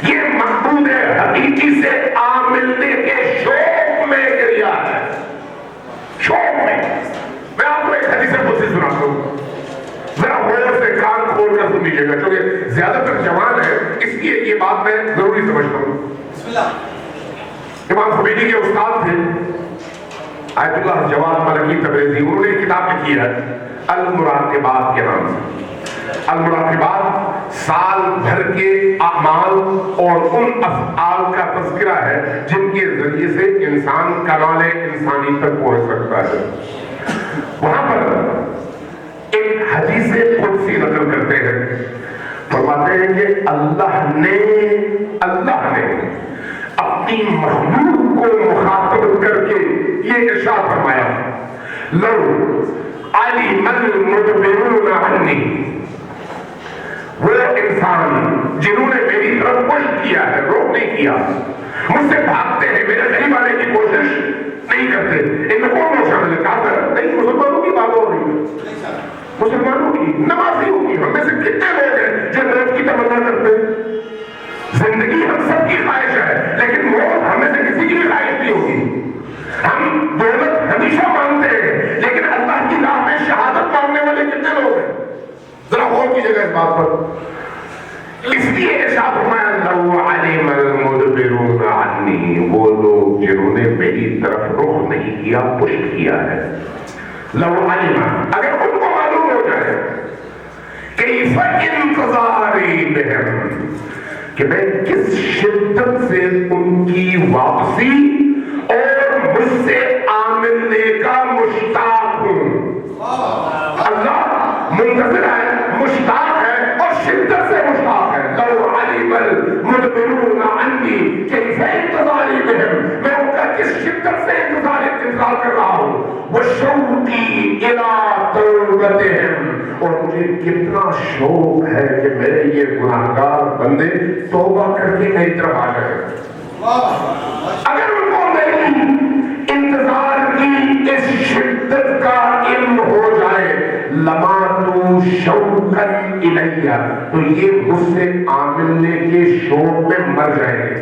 یہ محبوب حقیقی سے آ ملنے کے شوق میں گریہ ہے. شوق میں. میں آپ کو ایک حدیث قدسی سناتا ہوں, ذرا غور سے کان کھول کر سن لیجیے گا, کیونکہ زیادہ تر جوان ہے اس لیے یہ بات میں ضروری سمجھتا ہوں. امام خمینی کے استاد تھے آیت اللہ جواد ملکی تبریزی, انہوں نے ایک کتاب لکھی ہے المراقبات کے نام سے. المراقبات سال بھر کے اعمال اور ان افعال کا تذکرہ ہے جن کے ذریعے سے انسان کمال انسانی تک پہنچ سکتا ہے. وہاں پر ایک حدیث قدسی نقل کرتے ہیں, فرماتے ہیں کہ اللہ نے اپنی مخلوق کو مخاطب کر کے یہ ارشاد فرمایا لو علم المدبرون عنی, وہ انسان جنہوں نے میری طرف پش کیا ہے, روک نہیں کیا, مجھ سے بھاگتے ہیں, میرے قریب آنے کی کوشش نہیں کرتے, ان میں کون لوگ شامل ہے؟ کافر نہیں, مسلمانوں کی بات ہو رہی ہے, مسلمانوں کی, نمازیوں کی. ہم میں سے کتنے لوگ ہیں جو موت کی تمنا کرتے ہیں؟ زندگی ہم سب کی خواہش ہے, لیکن موت ہم میں سے کسی کی بھی خواہش نہیں ہوگی. ہم دولت ہمیشہ مانگتے ہیں, لیکن اللہ کی راہ میں شہادت مانگنے والے کتنے لوگ ہیں؟ ذرا غور کیجیے گا اس بات پر. اس لیے ارشاد فرمایا لو علم المدبرون عنی, وہ لوگ جنہوں نے میری طرف رخ نہیں کیا, پشت کیا ہے. لو علم, اگر ان کو معلوم ہو جائے کیف انتظاری بہم, کہ میں کس شدت سے ان کی واپسی اور مجھ سے آمنے کا مشتاق ہوں. اللہ منتظر ہے, مشتاق ہے اور شدت سے مشتاق ہے. لو علم المدبرون عنی کیف انتظاری بہم, میں ان کا کس شدت سے انتظار کر رہا ہوں. وشوقی الی توبتہم, اور کتنا شوق ہے کہ میرے یہ گناہگار بندے توبہ کر کے میری طرف آ جائیں. اگر ان کو میری انتظار کی اس شدت کا علم ہو جائے لماتو شوقاً الیہ تو یہ مجھ سے ملنے کے شوق میں مر جائیں گے,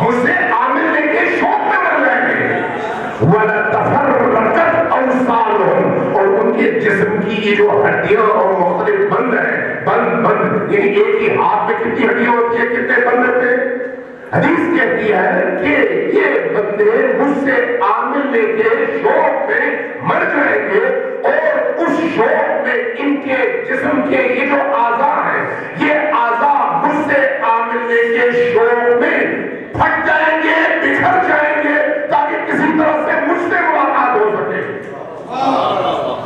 مجھ سے ملنے کے شوق میں مر جائیں گے. وَلَتَفَرَّقَتْ أَوْصَالُهُمْ اور ان کے جسم کی یہ جو ہڈیاں اور مختلف بند ہیں, بند یعنی ایک ہی ہاتھ میں کتنی ہڈیاں ہوتی ہیں, کتنے بند ہوتے ہیں. حدیث کہتی ہے کہ یہ بندے مجھ سے ملنے کے شوق میں مر جائیں گے اور اس شوق میں ان کے جسم کے یہ جو اعضاء ہیں یہ اعضاء مجھ سے ملنے کے شوق میں پھٹ جائیں گے, بکھر جائیں گے تاکہ کسی طرح سے مجھ سے ملاقات ہو سکے.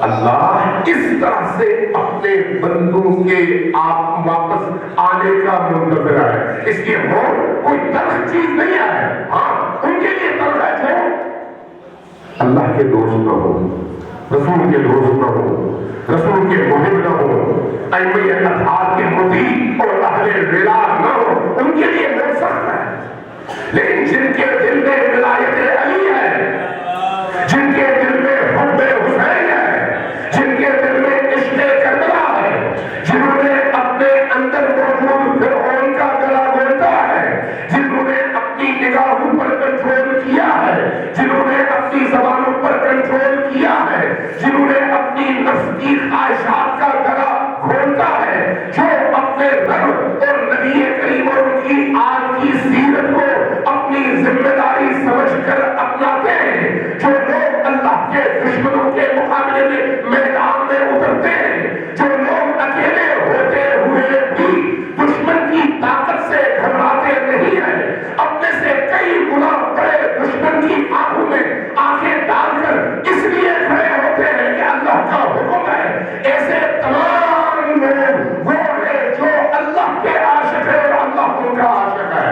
اللہ اس طرح سے اپنے بندوں کے آپ واپس آنے کا منتظر ہے. اس لیے وہ کوئی تلخ چیز نہیں ہے. ہاں ان کے لیے تلخ ہے جو اللہ کے دوست نہ ہو, رسول کے دوست نہ ہو, رسول کے محب نہ ہو, ائمہ اطہار کے مطیع اور اہل ولا نہ ہو, ان کے لیے بہت سخت ہے. لیکن جن کے دل میں ولایت علی ہے, جن کے دل میں حب حسین ہے, جن کے دل میں عشق کربلا ہے, جنہوں نے اپنے اندر موجود فرعون کا گلا گھونٹا ہے, جنہوں نے اپنی نگاہوں پر کنٹرول کیا ہے, جنہوں نے اپنی زبانوں پر کنٹرول کیا ہے, جنہوں نے اپنی نفس کی خواہشات کا گلا گھونٹا ہے, جو اپنے رب اور نبی کریم اور ان کی آل کی سیرت کو اپنی ذمہ داری سمجھ کر اپناتے ہیں, جو لوگ اللہ کے دشمنوں کے مقابلے میں میدان میں اترتے ہیں, جو لوگ اکیلے ہوتے ہوئے بھی دشمن کی طاقت سے گھبراتے نہیں ہیں, اپنے سے کئی گنا بڑے دشمن کی آنکھوں میں آنکھیں ڈال کر اس لیے کھڑے ہوتے ہیں کہ اللہ کا حکم ہے. ایسے تمام لوگ وہ ہیں جو اللہ کے عاشق ہے اور اللہ ان کا عاشق ہے.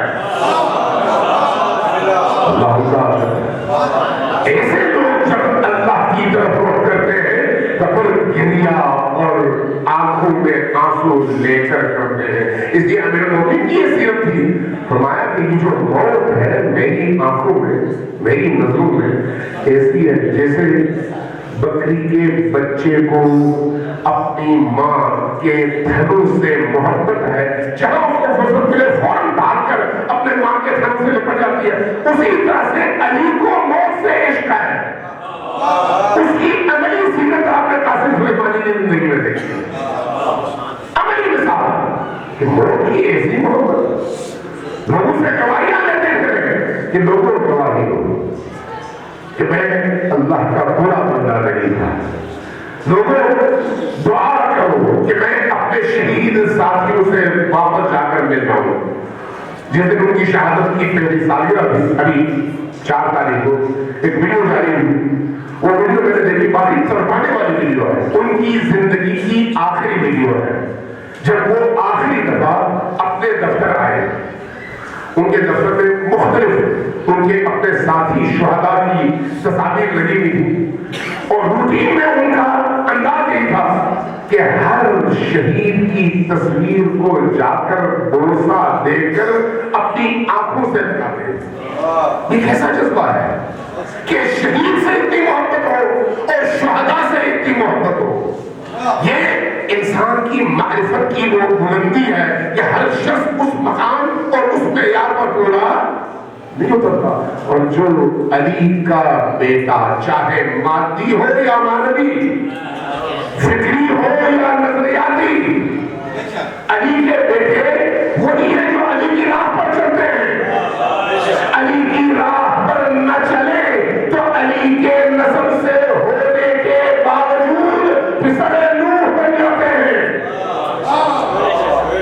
اللہ کا عاشق ہے. ایسے لوگ جب اللہ کی طرف رخ کرتے ہیں تو پھر گریا اور آنکھوں میں آنسو لے کر کرتے ہیں. اس لیے امیر المومنین کی یہ سیرت تھی, فرمایا کہ یہ جو موت ہے میری آنکھوں میں, میری نظروں میں ایسی ہے جیسے بکری کے بچے کو اپنی ماں کے تھنوں سے محبت ہے, جہاں اس کو فرصت ملے فوراً بھاگ کر اپنے ماں کے تھنوں سے لپٹ جاتی ہے, اسی طرح سے علی کو موت سے عشق ہے. اس کی عملی سیرت آپ نے قاسم سلیمانی کی زندگی میں دیکھی, عملی مثال کہ موت کی ایسی محبت, لوگوں سے گواہیاں لیتے تھے کہ لوگوں گواہی ہو کہ میں اللہ کا برا بندہ نہیں تھا, لوگوں دعا کرو کہ میں اپنے شہید ساتھیوں سے واپس جا کر مل جاؤں. جس دن ان کی شہادت کی پہلی سالگرہ ابھی 4 تاریخ کو ایک ویڈیو جاری ہوئی, وہ ویڈیو میں نے دیکھی, باقی تڑپانے والی ویڈیو ہے, ان کی زندگی کی آخری ویڈیو ہے. جب وہ آخری دفعہ اپنے دفتر آئے, ان کے دفتر میں مختلف ان کے اپنے ساتھی شہداء کی تصاویر لگی ہوئی تھی, اور روٹین میں ان کا انداز یہ تھا کہ ہر شہید کی تصویر کو جا کر بوسہ دے کر اپنی آنکھوں سے لگاتے. یہ کیسا جذبہ ہے کہ شہید سے اتنی محبت ہو اور شہداء سے اتنی محبت ہو. یہ انسان کی معرفت کی وہ بلندی ہے کہ ہر شخص اس مقام اور اس معیار پر پورا نہیں اترتا. اور جو علی کا بیٹا چاہے مادی ہو یا معنوی, فکری ہو یا نظریاتی, علی کے بیٹے وہی ہیں جو علی کی راہ پر چلتے ہیں. علی کی راہ پر نہ چلے تو علی کے نسب سے ہونے کے باوجود پسرے نوح بن جاتے ہیں.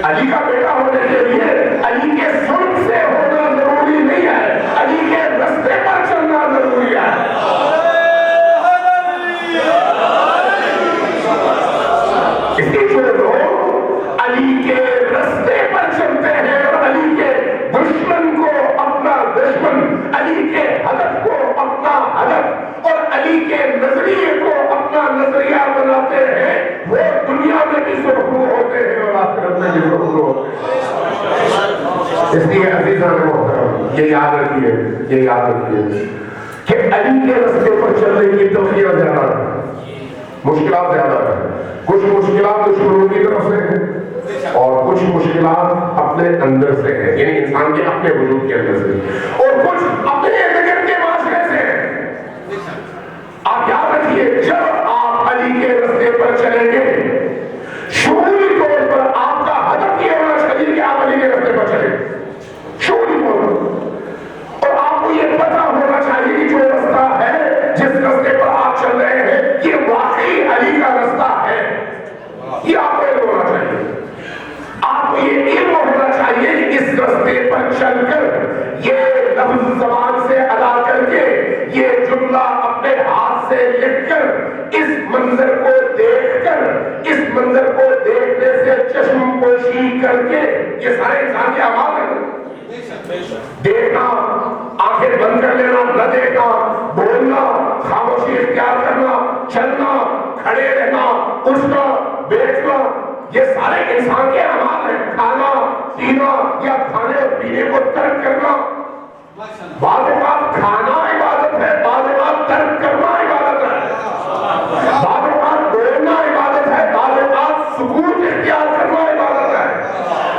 علی کا بیٹا ہونے کے لیے علی کے سلب سے ہونا ضروری نہیں ہے, علی کے رستے پر چلنا ضروری ہے. اس لیے جو لوگ علی کے رستے پر چلتے ہیں اور علی کے دشمن کو اپنا دشمن, علی کے ہدف کو اپنا ہدف اور علی کے نظریے کو اپنا نظریہ بناتے ہیں, وہ اس لیے عزیزان محترم یہ یاد رکھیے کہ علی کے راستے پر چلنے کی توفیق زیادہ ہے، مشکلات زیادہ ہے. کچھ مشکلات دشمنوں کی طرف سے ہیں اور کچھ مشکلات اپنے اندر سے ہیں، یعنی انسان کے اپنے وجود کے اندر سے، اور کچھ اپنے ذکر کے معاشرے سے ہیں. آپ یاد رکھیے جب آپ علی کے راستے پر چلیں گے شعوری طور پر آپ کا ہدف یہ ہونا چاہیے کہ آپ علی کے راستے پر چلیں شعوری طور پر، اور آپ کو یہ پتہ ہونا چاہیے کہ جو راستہ ہے جس راستے پر آپ چل رہے ہیں یہ واقعی علی کا راستہ ہے. یہ آپ کو علم ہونا چاہیے، آپ کو یہ علم ہونا چاہیے کہ اس راستے پر چل کر یہ لفظ زبان سے ادا کر کے یہ جملہ اپنے ہاتھ سے لکھ کر اس منظر کو دیکھ کر اس منظر کو دیکھنے سے چشم پوشی کر کے یہ سارے انسان کے اعمال ہیں. دیکھنا، آنکھیں بند کر لینا، نہ دیکھنا، بولنا، خاموشی اختیار کرنا، چلنا، کھڑے رہنا، اٹھنا، بیٹھنا، یہ سارے انسان کے اعمال ہیں. کھانا پینا یا کھانے اور پینے کو ترک کرنا، بعض اوقات کھانا عبادت ہے، بعض اوقات ترک کرنا عبادت ہے، بعض اوقات بولنا عبادت ہے، بعض اوقات سکوت اختیار کرنا عبادت ہے،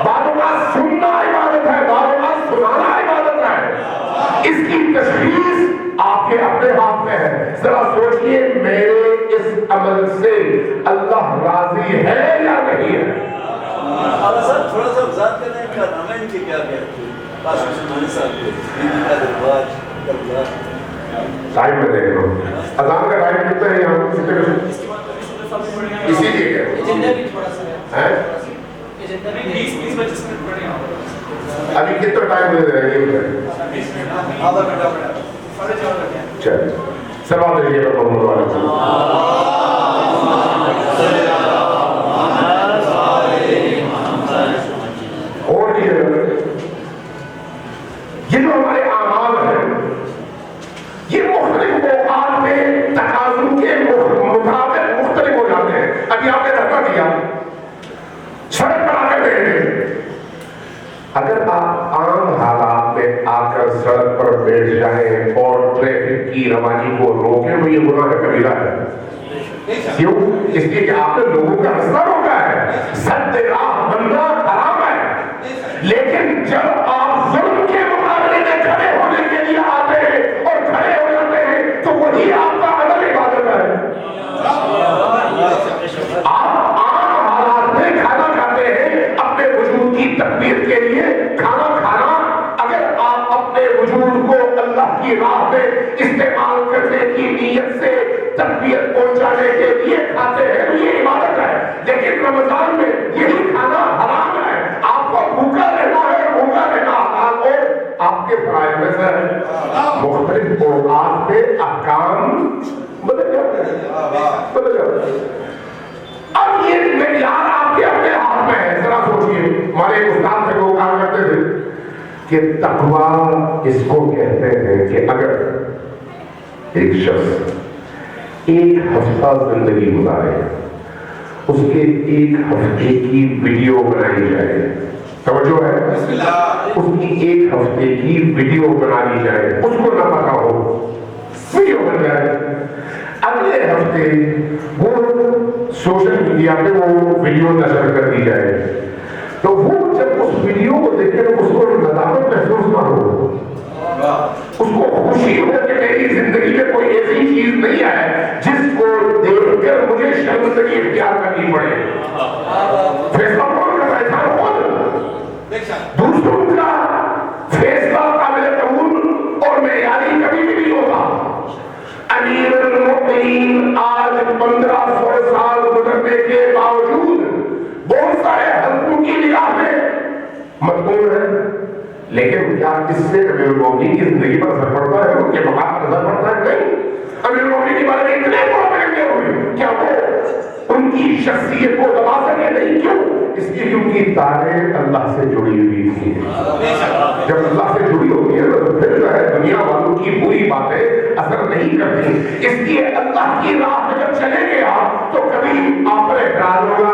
بعض اوقات سننا عبادت ہے، بعض اوقات سنانا عبادت ہے. اس کی تشخیص آپ کے اپنے ہاتھ میں ہے. ذرا سوچئے میرے اس عمل سے اللہ راضی ہے یا نہیں ہے؟ تھوڑا سا وضاحت کرنا ہے کارنامہ ان کے کیا کیا ٹائم میں دیکھ لو اذان کا ٹائم کتنا ہے یہاں کتنے بجے؟ اسی لیے ابھی کتنا ٹائم دے رہے ہیں یہ چلیے سلام علیکم محمد والے اور یہ جو ہمارے اعمال ہیں یہ مختلف اوقات میں تقاضوں کے مطابق مختلف ہو جاتے ہیں. ابھی آپ نے دھکا دیا سڑک پر آ کر بیٹھے، اگر آپ عام حالات میں آ کر سڑک پر بیٹھ جائیں اور ٹریفک کی روانی کو روکیں تو یہ گناہ کبیرہ ہے. کیوں؟ اس لیے کہ آپ نے لوگوں کا راستہ روکا ہے، سد راہ بننا حرام ہے. لیکن جب آپ ظلم کے مقابلے میں کھڑے ہونے کے لیے آتے ہیں اور کھڑے ہو جاتے ہیں تو وہی آپ کا عمل عبادت ہے. آپ عام حالات میں کھانا کھاتے ہیں اپنے وجود کی تکبیر کے لیے. کھانا کھانا اگر آپ اپنے وجود کو اللہ کی راہ میں استعمال کرنے کی نیت سے تکبیر پہنچانے کے لیے کھاتے ہیں تو یہ عبادت ہے. لیکن رمضان میں یہی کھانا حرام ہے. آپ کو بھوکا رہنا ہے، بھوکا رہنا حلال ہے. آپ کے فرائض میں سے مختلف اوقات میں احکام بدل جاتے ہیں. اب یہ معیار آپ کے اپنے ہاتھ میں ہے. ذرا سوچئے ہمارے ایک استاد سے وہ کہا کرتے تھے کہ تقویٰ اس کو کہتے ہیں کہ اگر ایک شخص ایک ہفتہ زندگی گزارے اس کے ایک ہفتے کی ویڈیو بنائی جائے، توجہ ہے، اس کی ایک ہفتے کی ویڈیو بنا لی جائے، اس کو نہ پتا ہو ویڈیو بن جائے، اگلے ہفتے وہ سوشل میڈیا پہ وہ ویڈیو نشر کر دی جائے تو وہ جب اس ویڈیو کو دیکھے تو اس کو ندامت محسوس نہ ہو، اس کو خوشی ہو کہ میری زندگی میں کوئی ایسی چیز نہیں ہے جس کو دیکھ کر مجھے شرمندگی اختیار کرنی پڑے. فیصلہ کون کر رہا ہے؟ خود. دوسروں کا فیصلہ قابل قبول اور معیاری کبھی بھی نہیں ہوگا. امیر المؤمنین آج 1500 سال گزرنے کے باوجود بہت سارے حلقوں کی نگاہ میں مقبول ہے، لیکن کیا اس سے امیر المؤمنین کی زندگی پر اثر پڑتا ہے؟ ان کے مقام پر اثر پڑتا ہے؟ نہیں. امیر المؤمنین کے بارے میں اتنے پروپیگنڈے ہوئے، کیا وہ ان کی شخصیت کو دبا سکے؟ نہیں. کیوں؟ اس لیے کہ ان کی تاریں اللہ سے جڑی ہوئی تھی. جب اللہ سے جڑی ہوتی ہے تو پھر جو ہے دنیا والوں کی بری باتیں اثر نہیں کرتی. اس لیے اللہ کی راہ میں جب چلیں گے آپ تو کبھی آپ پر اعتراض ہوگا،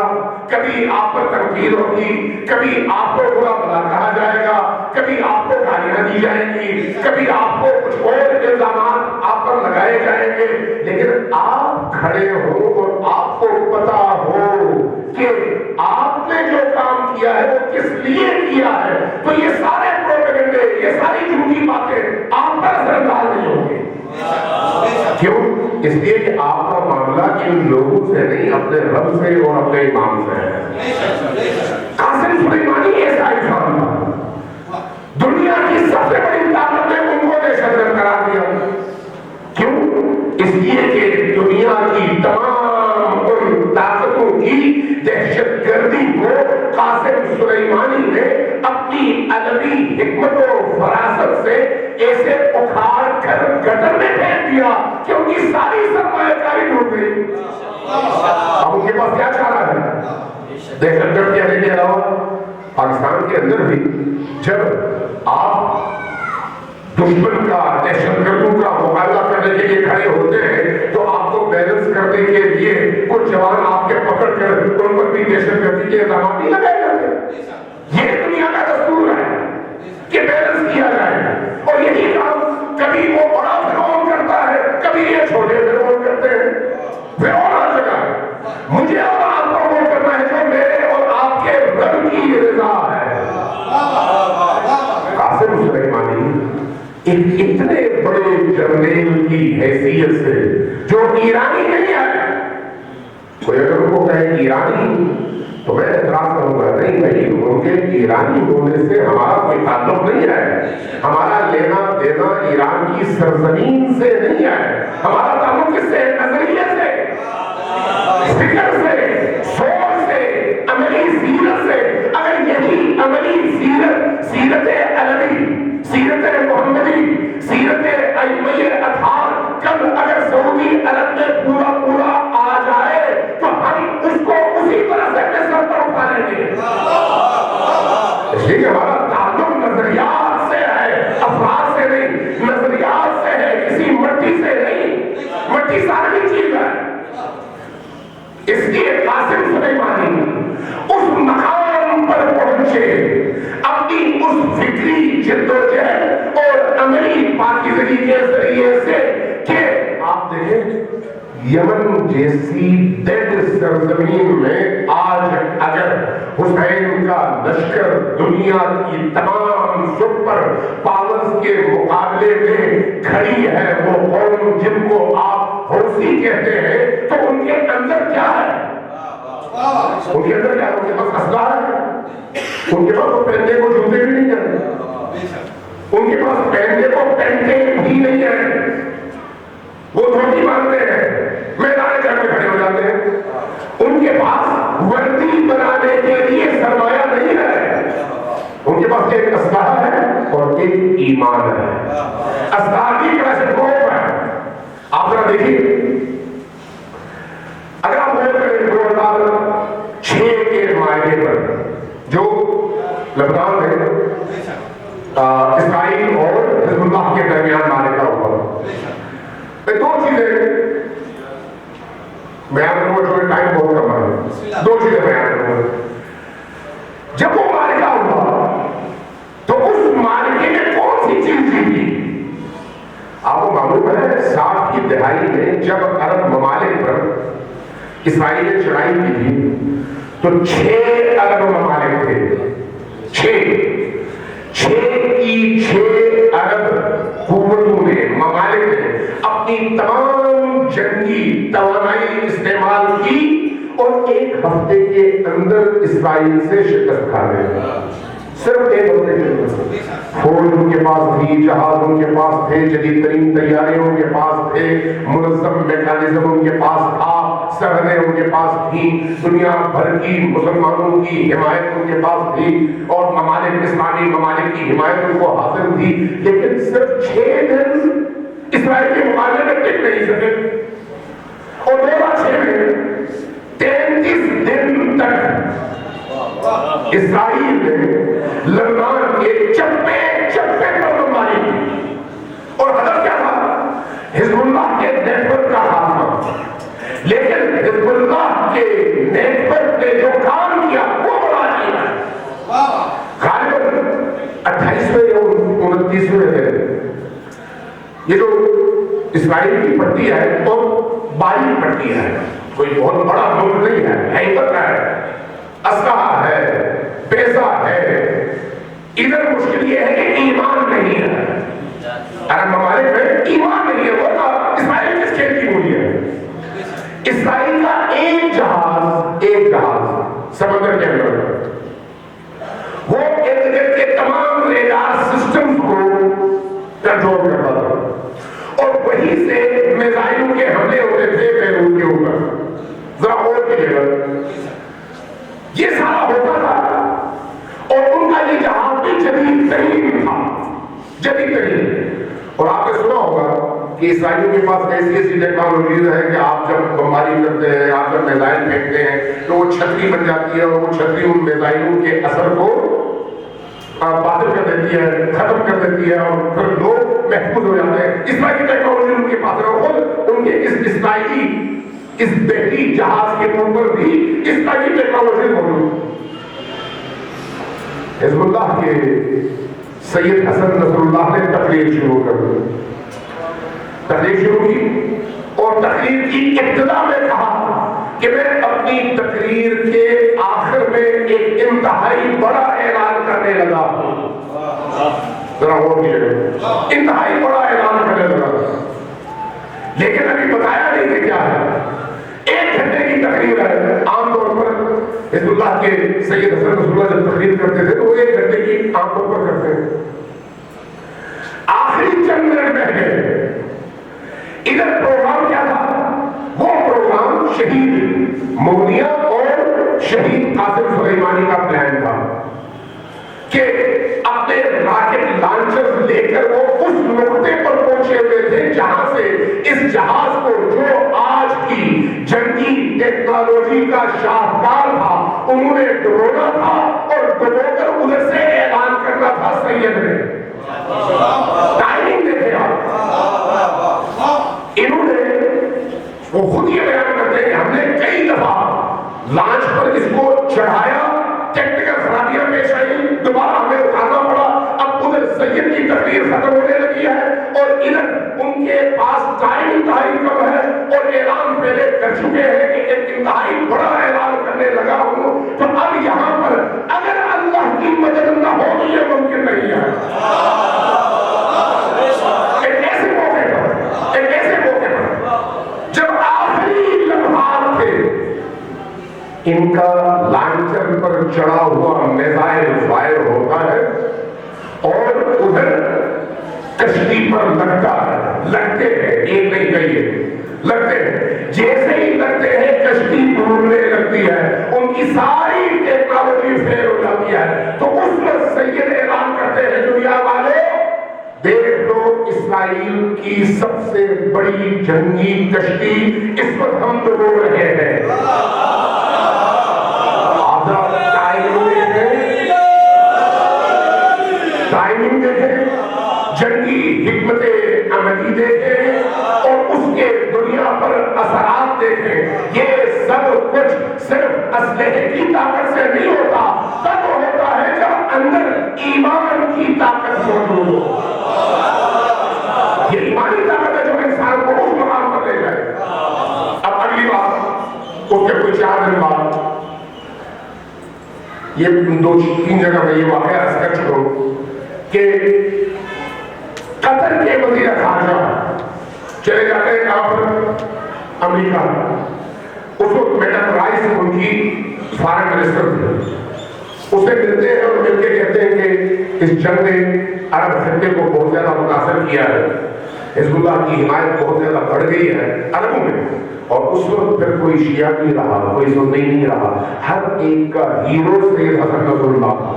کبھی آپ پر تنقید ہوگی، کبھی آپ کو برا بھلا کہا جائے گا، کبھی آپ کو گالیاں دی جائیں گی، کبھی آپ کو کچھ اور الزامات آپ پر لگائے جائیں گے، لیکن آپ کھڑے ہو اور آپ کو پتا ہو کہ آپ نے جو کام کیا ہے وہ کس لیے کیا ہے، تو یہ سارے پروپیگنڈے، یہ ساری جھوٹی باتیں آپ پر اثر انداز نہیں ہوں گی۔ کیوں؟ اس لیے کہ آپ کا معاملہ ان لوگوں سے نہیں، اپنے رب سے اور اپنے امام سے ہے۔ قاسم سلیمانی ایسا انسان تھا، دنیا کی سب سے بڑی طاقت نے ان کو دہشت گرد قرار دیا۔ کیوں؟ اس لیے کہ دنیا کی تمام ان طاقتوں کی دہشت گردی کو قاسم سلیمانی نے اپنی ادبی حکمت و فراست سے ایسے اکھاڑ کر گٹر میں پھینک دیا کہ ان کی ساری سرمایہ کاری ڈوب گئی۔ اب ان کے پاس کیا چارہ ہے؟ دہشت گرد کہنے کے علاوہ پاکستان کے اندر بھی جب آپ دشمن کا، دہشت گردوں کا مقابلہ کرنے کے لیے کھڑے ہوتے ہیں تو آپ کو بیلنس کرنے کے لیے کچھ جوان آپ کے پکڑ کر ان پر بھی دہشت گردی کے الزامات نہیں لگائے جاتے۔ یہ دنیا کا دستور ہے کہ بیلنس کیا جائے، اور یہی کام کبھی وہ بڑا فرعون کرتا ہے، کبھی یہ چھوٹے فرعون کرتے ہیں۔ فرعون ہر جگہ ہے، مجھے اور آپ کو وہ کرنا ہے جو میرے اور آپ کے رب کی رضا ہے۔ قاسم سلیمانی ایک اتنے بڑے جرنیل کی حیثیت سے جو ایرانی نہیں ہے، کوئی اگر ان کو کہے ایرانی تو میں اعتراض کروں گا، نہیں بھائی، ان کے ایرانی ہونے سے ہمارا کوئی تعلق نہیں ہے، ہمارا لینا دینا ایران کی سرزمین سے نہیں ہے، ہمارا تعلق کس سے؟ نظریے سے، فکر سے، سوچ سے، عملی سیرت سے۔ اگر یہی عملی سیرت، سیرت علوی، سیرت محمدی، سیرت ائمہ اطہار کل اگر سعودی عرب میں پورا آ جائے تو ہم اس کو اسی طرح سے اپنے سر پر اٹھا لیں گے۔ اس لیے ہمارا تعلق نظریات سے ہے، افراد سے نہیں، نظریات سے ہے، کسی مٹی سے نہیں۔ مٹی ساری چیز ہے۔ اس لیے قاسم سلیمانی اس مقام پر پہنچے اپنی اس فکری جدوجہد اور عملی پاکیزگی کے ذریعے سے کہ آپ دیکھیں یمن جیسی ڈیڈ سرزمین میں آج اگر حسین کا لشکر دنیا کی تمام سپر پاورز کے مقابلے میں کھڑی ہے، وہ قوم جن کو آپ حوثی کہتے ہیں، تو ان کے اندر کیا ہے؟ ان کے اندر کیا ہے؟ ان کے پاس اسلحہ ہے، ان کے پاس پہننے کو جوتے بھی نہیں ہیں، ان کے پاس پہننے کو پینٹیں بھی نہیں ہیں، وہ دھوتی باندھتے ہیں، میدان جنگ میں کھڑے ہو جاتے ہیں۔ ان کے پاس وردی بنانے کے لیے سرمایہ نہیں ہے، ان کے پاس ایک اسلحہ ہے اور ایک ایمان ہے۔ اسلحہ کی کلاشنکوف ہے۔ آپ ذرا دیکھیے، اگر آپ غور کریں 2006 کے معاہدے پر جو لبنان میں اسرائیل اور حزب اللہ کے درمیان معاہدہ ہوا، دو چیزیں بیان کروں گا، جو ٹائم بہت کم ہے، دو چیزیں بیان کروں گا۔ جب وہ معرکہ ہوا تو اس معرکے میں کون سی چیز جیتی؟ آپ کو معلوم ہے 60 کی دہائی میں جب عرب ممالک پر اسرائیل نے چڑھائی کی تھی تو 6 عرب ممالک تھے، 6 عرب قوتوں نے، ممالک نے اپنی تمام جنگی توانائی استعمال کی اور ایک ہفتے کے اندر اسرائیل سے شکست کھا گئے۔ صرف ایک ہفتے کے اندر فوج ان کے پاس تھی، جہاز ان کے پاس تھے، جدید ترین طیارے ان کے پاس تھے، منظم میکانزم ان کے پاس تھا، سرحدیں ان کے پاس تھیں، دنیا بھر کی مسلمانوں کی حمایت ان کے پاس تھی اور ممالک، اسلامی ممالک کی حمایت ان کو حاصل تھی، لیکن صرف 6 دن اسرائیل کے مقابلے میں ٹک نہیں سکے۔ اور 2006 میں 33 دن تک اسرائیل نے لبنان کے چپے چپے پر بمباری کی، اور ہدف کیا تھا؟ حزب اللہ کے نیٹ ورک کا خاتمہ۔ لیکن حزب اللہ کے نیٹ ورک نے جو کام یہ جو اسرائیل کی پٹی ہے تو باریک پٹی ہے، کوئی بہت بڑا ملک نہیں ہے، ہیبت ہے، اسلحہ ہے، پیسہ ہے۔ ادھر مشکل یہ ہے کہ ایمان نہیں ہے، عرب ممالک میں ایمان نہیں ہے، ورنہ اسرائیل کس کھیل کی مولی ہے؟ اسرائیل کا ایک جہاز سمندر کے اندر وہ ارد گرد کے تمام ریڈار سسٹم کو کنٹرول کرتا تھا، اور وہیں سے میزائلوں کے حملے ہوتے تھے بیروت کے اوپر، ذرا اور کی جگہ یہ سارا ہوتا تھا، اور ان کا یہ جہاز بھی جدید ترین تھا، جدید ترین۔ اور آپ نے سنا ہوگا کہ اسرائیلیوں کے پاس ایسی ایسی ٹیکنالوجیز ہے کہ آپ جب بمباری کرتے ہیں، آپ جب میزائل پھینکتے ہیں تو وہ چھتری بن جاتی ہے، اور وہ چھتری ان میزائلوں کے اثر کو باطل کر دیتی ہے، ختم کر دیتی ہے، اور پھر لوگ محفوظ ہو جاتے ہیں۔ اس طرح کی ٹیکنالوجی ان کے پاس ہے، خود ان کے اس اسرائیلی اس بحری جہاز کے اوپر بھی اس طرح کی ٹیکنالوجی موجود۔ حزب اللہ کے سید حسن نصر اللہ نے تقریر شروع کر دی، تقریر شروع کی، اور تقریر کی ابتدا میں کہا کہ میں اپنی تقریر کے آخر میں ایک انتہائی بڑا اعلان کرنے لگا ہوں، ذرا غور کیجیے، انتہائی بڑا اعلان کرنے لگا، لیکن ابھی بتایا نہیں کہ کیا ہے۔ 1 گھنٹے کی تقریر ہے، عام طور پر حزب اللہ کے سید حسن نصر اللہ جب تقریر کرتے تھے تو وہ 1 گھنٹے کی عام طور پر کرتے ہیں، آخری چند منٹ رہ گئے۔ ادھر پروگرام کیا تھا؟ وہ پروگرام شہید مغنیہ اور شہید قاسم سلیمانی کا پلان تھا کہ اپنے راکٹ لانچر لے کر وہ اس نقطے پر پہنچے ہوئے تھے جہاں سے اس جہاز کو، جو آج کی جنگی ٹیکنالوجی کا شاہکار تھا، انہوں نے ڈبونا تھا، اور ڈبو کر ادھر سے اعلان کرنا تھا سید نے۔ ٹائمنگ دیکھیں آپ، انہوں نے، وہ خود یہ بیان کرتے ہیں کہ ہم نے کئی دفعہ لانچ پر اس کو چڑھایا، ٹیکنیکل خرابیاں پیش آئی، دوبارہ ہمیں اٹھانا پڑا، اب ادھر سید کی تقریر ختم ہونے لگی ہے، اور ادھر ان کے پاس ٹائم انتہائی کم ہے، اور اعلان پہلے کر چکے ہیں کہ ایک انتہائی بڑا اعلان کرنے لگا ہوں، تو اب یہاں پر اگر اللہ کی مدد نہ ہو تو یہ ممکن نہیں ہے۔ ایک ایسے موقع پر جب آخری لمحات تھے، ان کا لانچر پر چڑھا ہوا میزائل فائر ہوتا ہے، اور ادھر کشتی پر لگتا ہے، لگتے ہیں، ایک نہیں کہیے، لگتے ہیں، جیسے ہی لگتے ہیں کشتی ڈوبنے لگتی ہے، ان کی ساری ٹیکنالوجی فیل ہو جاتی ہے، تو اس پر سید اعلان کرتے ہیں دنیا والے، دیکھ لو اسرائیل کی سب سے بڑی جنگی کشتی اس پر ہم ڈبو رہے ہیں۔ ٹائمنگ دیکھیں، جنگی حکمت عملی دیکھیں، اور اس کے دنیا پر اثرات دیکھیں۔ یہ سب کچھ صرف اسلحے کی طاقت سے نہیں ہوتا، تب ہوتا ہے جب اندر ایمان کی طاقت موجود ہو۔ یہ ایمانی طاقت ہے جو انسان کو اس مقام پر لے جائے۔ اب اگلی بات، اس کے کچھ 4 دن بعد، یہ 2-3 جگہ میں یہ واقعہ عرض کر چکا ہوں کہ قطر کے وزیر خارجہ چلے جاتے ہیں کہاں پر؟ امریکہ۔ اس وقت میڈم رائس ان کی فارن منسٹر تھے، اسے ملتے ہیں اور مل کے کہتے ہیں کہ اس جنگ نے عرب خطے کو بہت زیادہ متاثر کیا ہے، حزب اللہ کی حمایت بہت زیادہ بڑھ گئی ہے عربوں میں، اور اس وقت پھر کوئی شیعہ نہیں رہا، کوئی سنی نہیں رہا، ہر ایک کا ہیرو سید حسن نصر اللہ تھا۔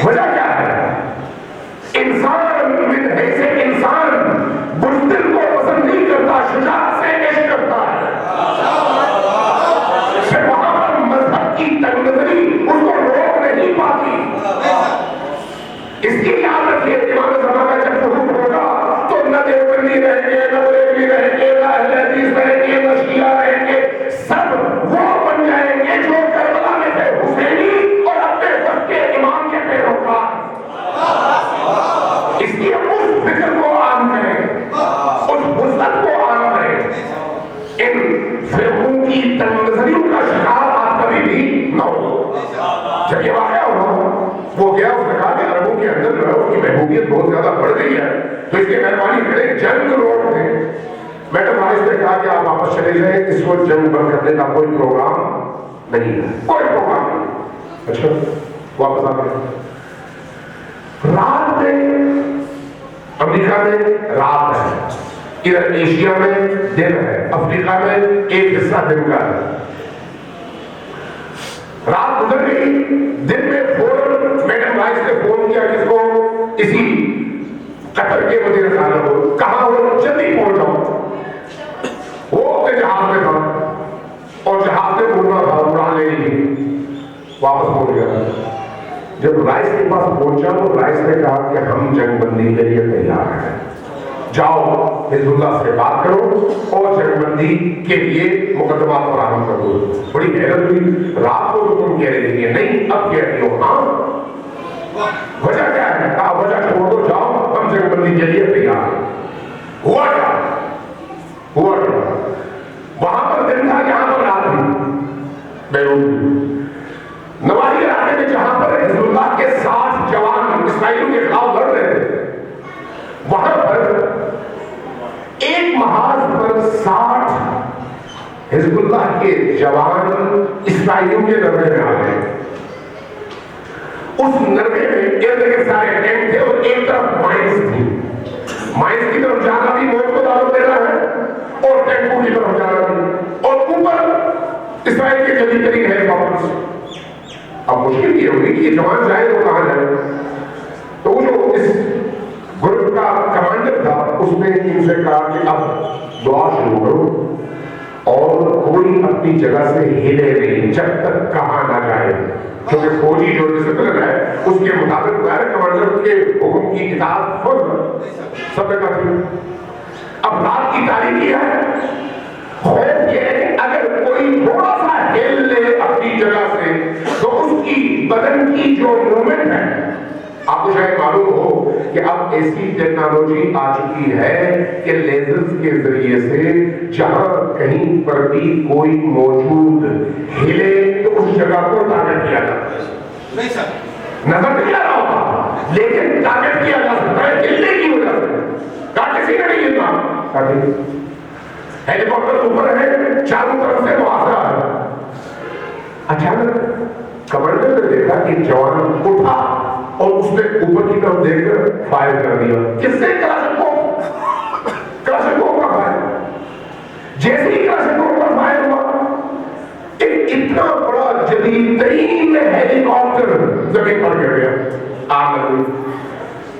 وجہ کیا ہے؟ انسان من حیث انسان بزدل کو پسند نہیں کرتا، شجاعت سے عشق کرتا ہے۔ پھر وہاں پر مذہب کی تنگ نظری اس کو روک نہیں پاتی۔ اس کی یاد رکھیے، امام زمانہ جب ظہور ہوگا تو نہ دیوبندی رہیں گے، نہ بریلوی رہیں گے، نہ اہل حدیث رہیں گے، نہ شیعہ رہیں گے، سب وہ بن جائیں گے جو کربلا میں تھے حسینی اور اپنے وقت کے امام کے پیروکار۔ اس لیے تو اس کی مہربانی کریں جنگ روڈ میں میڈم وائس نے کہا کہ آپ واپس چلے جائیں، اس وقت جنگ بند کرنے کا کوئی پروگرام نہیں ہے، کوئی پروگرام نہیں۔ اچھا واپس آ گئے۔ رات میں امریکہ میں رات ہے، ادھر ایشیا میں دن ہے، افریقہ میں ایک حصہ دن کا ہے۔ رات گزر گئی، دن میں فوراً میڈم وائس نے فون کیا کس کو؟ اسی قطر کے وزیر خارجہ کو، کہاں ہو جلدی پہنچ جاؤ۔ وہ اپنے جہاز میں تھا اور جہاز میں اڑنا تھا، اڑان لے لی، واپس پہنچ گیا۔ جب رائس کے پاس پہنچا تو رائس نے کہا کہ ہم جنگ بندی کے لیے تیار ہیں، جاؤ حزب اللہ سے بات کرو اور جنگ بندی کے لیے مقدمات فراہم کر دو۔ بڑی حیرت ہوئی، رات کو تو تم کہہ رہی تھی نہیں، اب کہہ رہی ہو ہاں، وجہ کیا ہے؟ کہا وجہ چھوڑ دو، جاؤ ہم جنگ بندی کے لیے تیار ہیں۔ ہوا کیا؟ ہوا کیا؟ وہاں پر دن تھا، یہاں پر رات تھی، بیروت نواحی علاقے میں جہاں پر حزب اللہ کے 60 جوان اسرائیلیوں کے خلاف لڑ رہے تھے، وہاں پر ایک محاذ پر 60 حزب اللہ کے جوان اسرائیلیوں کے نرمے میں آ گئے۔ اس نرمے میں ارد گرد سارے ٹینک تھے اور ایک طرف مائنس تھی، مائنس کی طرف جانا بھی موت کو دعوت دینا ہے اور ٹینکوں کی طرف جانا بھی، اور اوپر اسرائیل کے جدید ترین ہیلی کاپٹرز۔ اب مشکل یہ ہوگی کہ جوان جائے تو کہاں جائے؟ تو وہ جو اس گروپ کا کمانڈر تھا اس نے ان سے کہا کہ اب دعا شروع کرو اور کوئی اپنی جگہ سے ہلے نہیں جب تک کہا نہ جائے، کیونکہ فوجی جو ڈسپلن ہے اس کے مطابق کمانڈر کے حکم کی اطاعت فرض سب نے کہا۔ اب رات کی تاریخی ہے، خوف یہ ہے کہ اگر کوئی تھوڑا سا ہل لے اپنی جگہ سے تو اس کی بدن کی جو موومنٹ ہے، آپ کو شاید معلوم ہو کہ اب ایسی ٹیکنالوجی آ چکی ہے کہ لیزرز کے ذریعے سے جہاں کہیں پر بھی کوئی موجود ہلے تو اس جگہ کو ٹارگٹ کیا جاتا ہے۔ نہیں سر، نظر نہیں آ رہا ہوتا لیکن ٹارگٹ کیا جا سکتا ہے ہلنے کی وجہ سے۔ کہا کسی نے نہیں ہلنا، ہیلی کاپٹر اوپر ہے، چاروں طرف سے محاصرہ ہے۔ اچانک کمانڈر نے دیکھا کہ جوان اٹھا اور اس نے اوپر کی طرف دیکھ کر فائر کر دیا۔ کس سے؟ کلاشنکوف کا فائر۔ جیسے ہی کلاشنکوف کا فائر ہوا، ایک اتنا بڑا جدید ترین ہیلی کاپٹر زمین پر گر گیا، آگ لگ گئی۔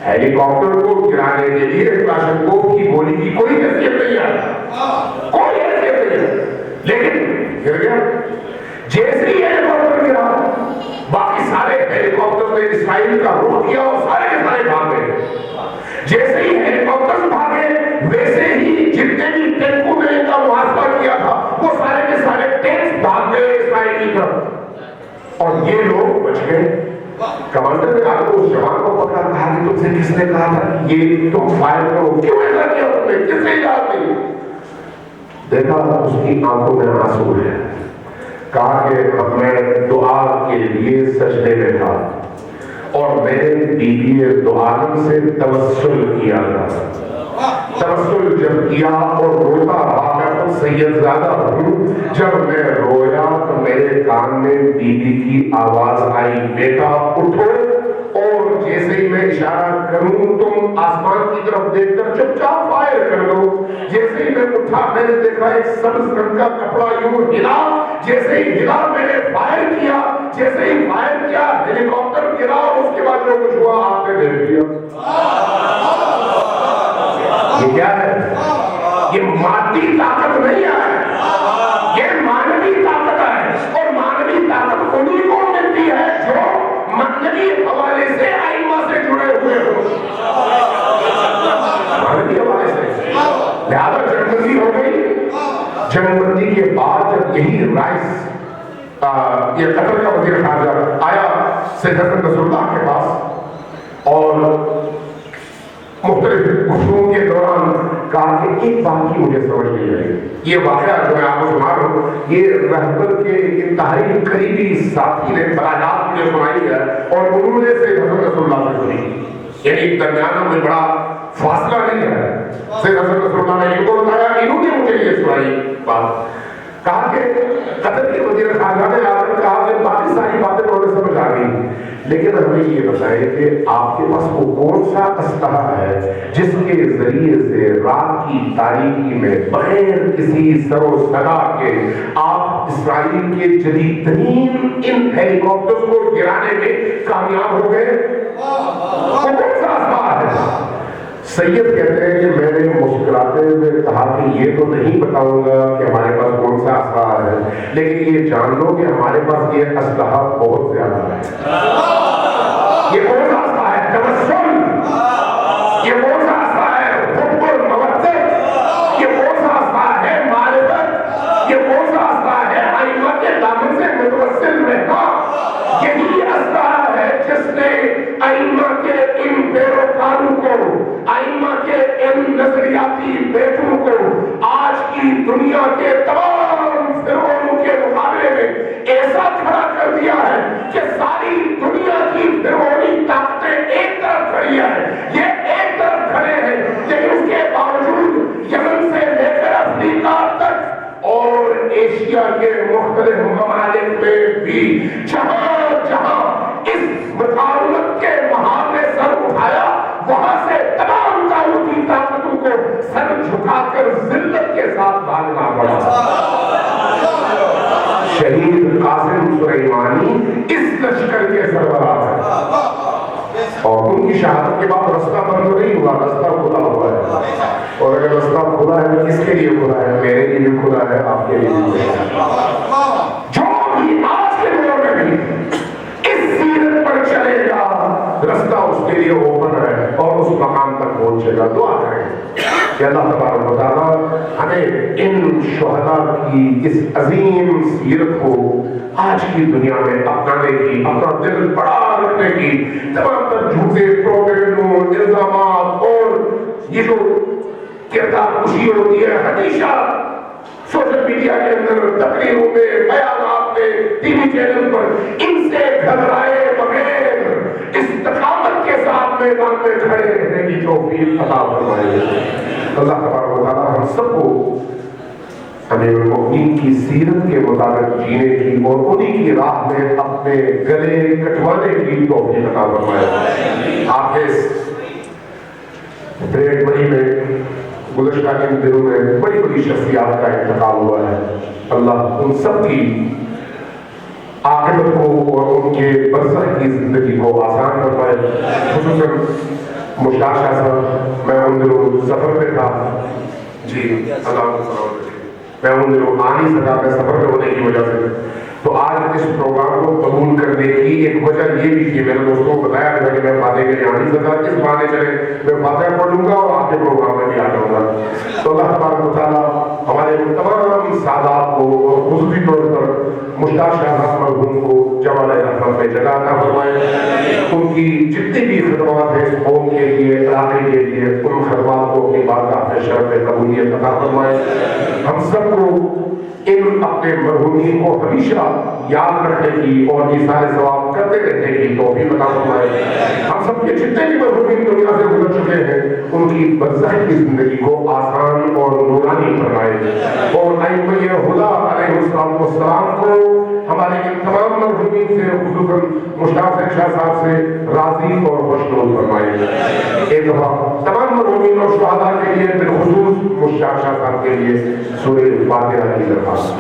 ہیلی کاپٹر کو گرانے کے لیے کلاشنکوف کی گولی کی کوئی حیثیت نہیں ہے، کوئی حیثیت نہیں ہے، لیکن گر گیا۔ جیسے ہی ہیلی کاپٹر گرا، باقی سارے ہیلی کاپٹر نے اسرائیل کا رخ کیا اور سارے کے سارے بھاگ گئے۔ جیسے ہی ہیلی کاپٹر بھاگے ویسے ہی جتنے بھی ٹینکوں نے ان کا محاصرہ کیا تھا وہ سارے کے سارے ٹینکس بھاگ گئے اسرائیل کی طرف اور یہ لوگ بچ گئے۔ کمانڈر نے آگے اس جوان کو پکڑا، کہا کہ تم سے کس نے کہا تھا یہ تم فائر کرو؟ کیوں ایسا کیا تم نے؟ کس نے اجازت دی؟ دیکھا اس کی آنکھوں میں آنسو ہے۔ کہا کہ میں دعا کے لیے سجدے میں تھا اور میں نے بی بی دو عالم سے توسل کیا تھا۔ توسل جب کیا اور روتا رہا، میں تو سید زادہ ہوں، جب میں رویا تو میرے کان میں بی بی کی آواز آئی، بیٹا اٹھو، اور جیسے ہی میں اشارہ کروں تم آسمان کی طرف دیکھ کر چپ چاپ فائر کر دو۔ جیسے ہی میں اٹھا میں نے دیکھا ایک سبز رنگ کا کپڑا یوں ہلا، جیسے ہی ہلا میں نے فائر کیا، جیسے ہی فائر کیا ہیلی کاپٹر گرا اور اس کے بعد جو کچھ ہوا آپ نے دیکھ لیا۔ یہ کیا ہے؟ یہ مادی طاقت نہیں ہے، یہ مانوی طاقت ہے، اور مانوی طاقت انہیں کو ملتی ہے جو معنوی حوالے سے ائمہ سے جڑے ہوئے ہو، معنوی حوالے سے۔ لہذا جنگ بندی ہو گئی۔ جنگ بندی کے بعد جب یہی رائس یہ قطر کا وزیر خارجہ آیا سید حسن نصر اللہ کے پاس اور مختلف گفتگو کے دوران کہا کہ ایک بات کی مجھے سمجھ نہیں آئی، یہ واقعہ جو میں آپ کو سنا رہا ہوں یہ رہبر کے انتہائی قریبی ساتھی نے براہ مجھے سنائی ہے اور انہوں نے سید حسن نصر اللہ سے سنی، یعنی درمیانہ میں بڑا فاصلہ نہیں ہے. سید حسن نصر اللہ نے ان کو بتایا, انہوں نے مجھے یہ سنائی بات, کہا کہ قطر کے وزیر خارجہ نے آ کر کہا کہ باقی ساری باتیں انہوں نے سمجھ آ گئی, لیکن ہمیں یہ بتائیں کہ آپ کے پاس وہ کون سا اسلحہ ہے جس کے ذریعے سے رات کی تاریکی میں بغیر کسی سر و صدا کے آپ اسرائیل کے جدید ترین ان ہیلی کاپٹرز کو گرانے میں کامیاب ہو گئے؟ وہ کون سا اسلحہ ہے؟ سید کہتے ہیں کہ میں نے مسکراتے ہوئے کہا کہ یہ تو نہیں بتاؤں گا کہ ہمارے پاس کون سا اسلحہ ہے, لیکن یہ جان لو کہ ہمارے پاس یہ اسلحہ بہت زیادہ ہے. یہ کون سا اسلحہ ہے؟ تبسم. یہ کون سا اسلحہ ہے؟ حب المودت. یہ کون سا اسلحہ ہے؟ معرفت. یہ کون سا اسلحہ ہے؟ ائمہ کے دامن سے متوسل رہنا. یہی اسلحہ ہے جس نے ائمہ کے ان پیروکاروں کو, ائمہ کے ان نظریاتی بیٹوں کو آج کی دنیا کے تمام فرقوں کے مقابلے میں ایسا کھڑا کر دیا ہے کہ ساری دنیا کی فرقوی طاقتیں ایک طرف کھڑی ہیں, یہ ایک طرف کھڑے ہیں, لیکن اس کے باوجود یمن سے لے کر افریقہ تک اور ایشیا کے مختلف ممالک میں بھی جہاں جہاں اس مقاومت کے محاذ نے سر اٹھایا, وہاں سے تمام طاغوتی طاقتوں کو سر جھکا کر ذلت کے ساتھ بھاگنا پڑا. شہید قاسم سلیمانی اس لشکر کے سربراہ ہیں, اور ان کی شہادت کے بعد رستہ بند نہیں ہوا, رستہ کھلا ہوا ہے. اور اگر رستہ کھلا ہے تو کس کے لیے کھلا ہے؟ میرے لیے بھی کھلا ہے, آپ کے لیے بھی کھلا ہے. جو بھی آج کے دور میں بھی اس سیرت پر چلے گا, رستہ اس کے لیے اوپن ہے اور اس مقام تک پہنچے گا. دعا کریں کہ اللہ تبارک و تعالیٰ ہمیں ان شہداء کی اس عظیم سیرت کو آج کی دنیا میں اپنانے کی, اپنا دل بڑا رکھنے کی, تمام تر جھوٹے پروپیگنڈوں, الزامات اور یہ جو کردار کشی ہوتی ہے ہمیشہ سوشل میڈیا کے اندر, تقریروں میں, بیانات میں, ٹی وی چینل پر, ان سے گھبرائے بغیر استقامت کے ساتھ میدان میں کھڑے رہنے کی توفیق عطا فرمائے. اللہ تبارک و تعالیٰ ہم سب کو امیر المؤمنین کی سیرت کے مطابق جینے کی اور انہی کی راہ میں اپنے گلے کٹوانے کی توفیق عطا فرمائے. حافظ بریڈ بڑی میں گزشتہ کے دنوں میں بڑی بڑی شخصیات کا انتقال ہوا ہے. اللہ ان سب کی عاقبت کو اور ان کے برزخ کی زندگی کو آسان فرمائے. خصوصاً مشتاق شاہ صاحب, میں ان دنوں سفر پہ تھا, جی میں ان دنوں آ نہیں سکا, میں سفر پہ ہونے کی وجہ سے. تو آج اس پروگرام کو قبول کرنے کی ایک وجہ یہ بھی کہ میرے دوستوں کو بتایا تھا کہ میں فاتح کے لیے آ نہیں سکا, اس بہانے چلے میں فاتح پڑھ لوں گا اور آپ کے پروگرام میں بھی آ جاؤں گا. تو اللہ تبارک و تعالیٰ ہمارے تمام سادات کو اور خصوصی طور پر مشتاق شاہ صاحب مرحوم کو جوال رحمت میں جگہ عطا فرمائے. ان کی جتنی بھی خدمات ہیں اس قوم کے لیے, علاقے کے لیے, ان خدمات کو اپنی بارگاہ میں شرف قبولیت عطا فرمائے. ہم سب کو ان اپنے مرحومین کو ہمیشہ یاد رکھنے کی اور ایثار ثواب کرتے رہنے کی توفیق عطا فرمائے. ہم سب کے جتنے بھی مرحومین دنیا سے گزر چکے ہیں ان کی برزخ کی زندگی کو آسان اور نورانی فرمائے. اور ائمہ ہدیٰ علیہ السلام کو ہمارے ان تمام مرحومین سے, خصوصاً مشتاق شاہ صاحب سے راضی اور خوشنود فرمائے. ایک دفعہ تمام مرحومین اور شہداء کے لیے, بالخصوص مشتاق شاہ صاحب کے لیے سورہ فاتحہ کی درخواست.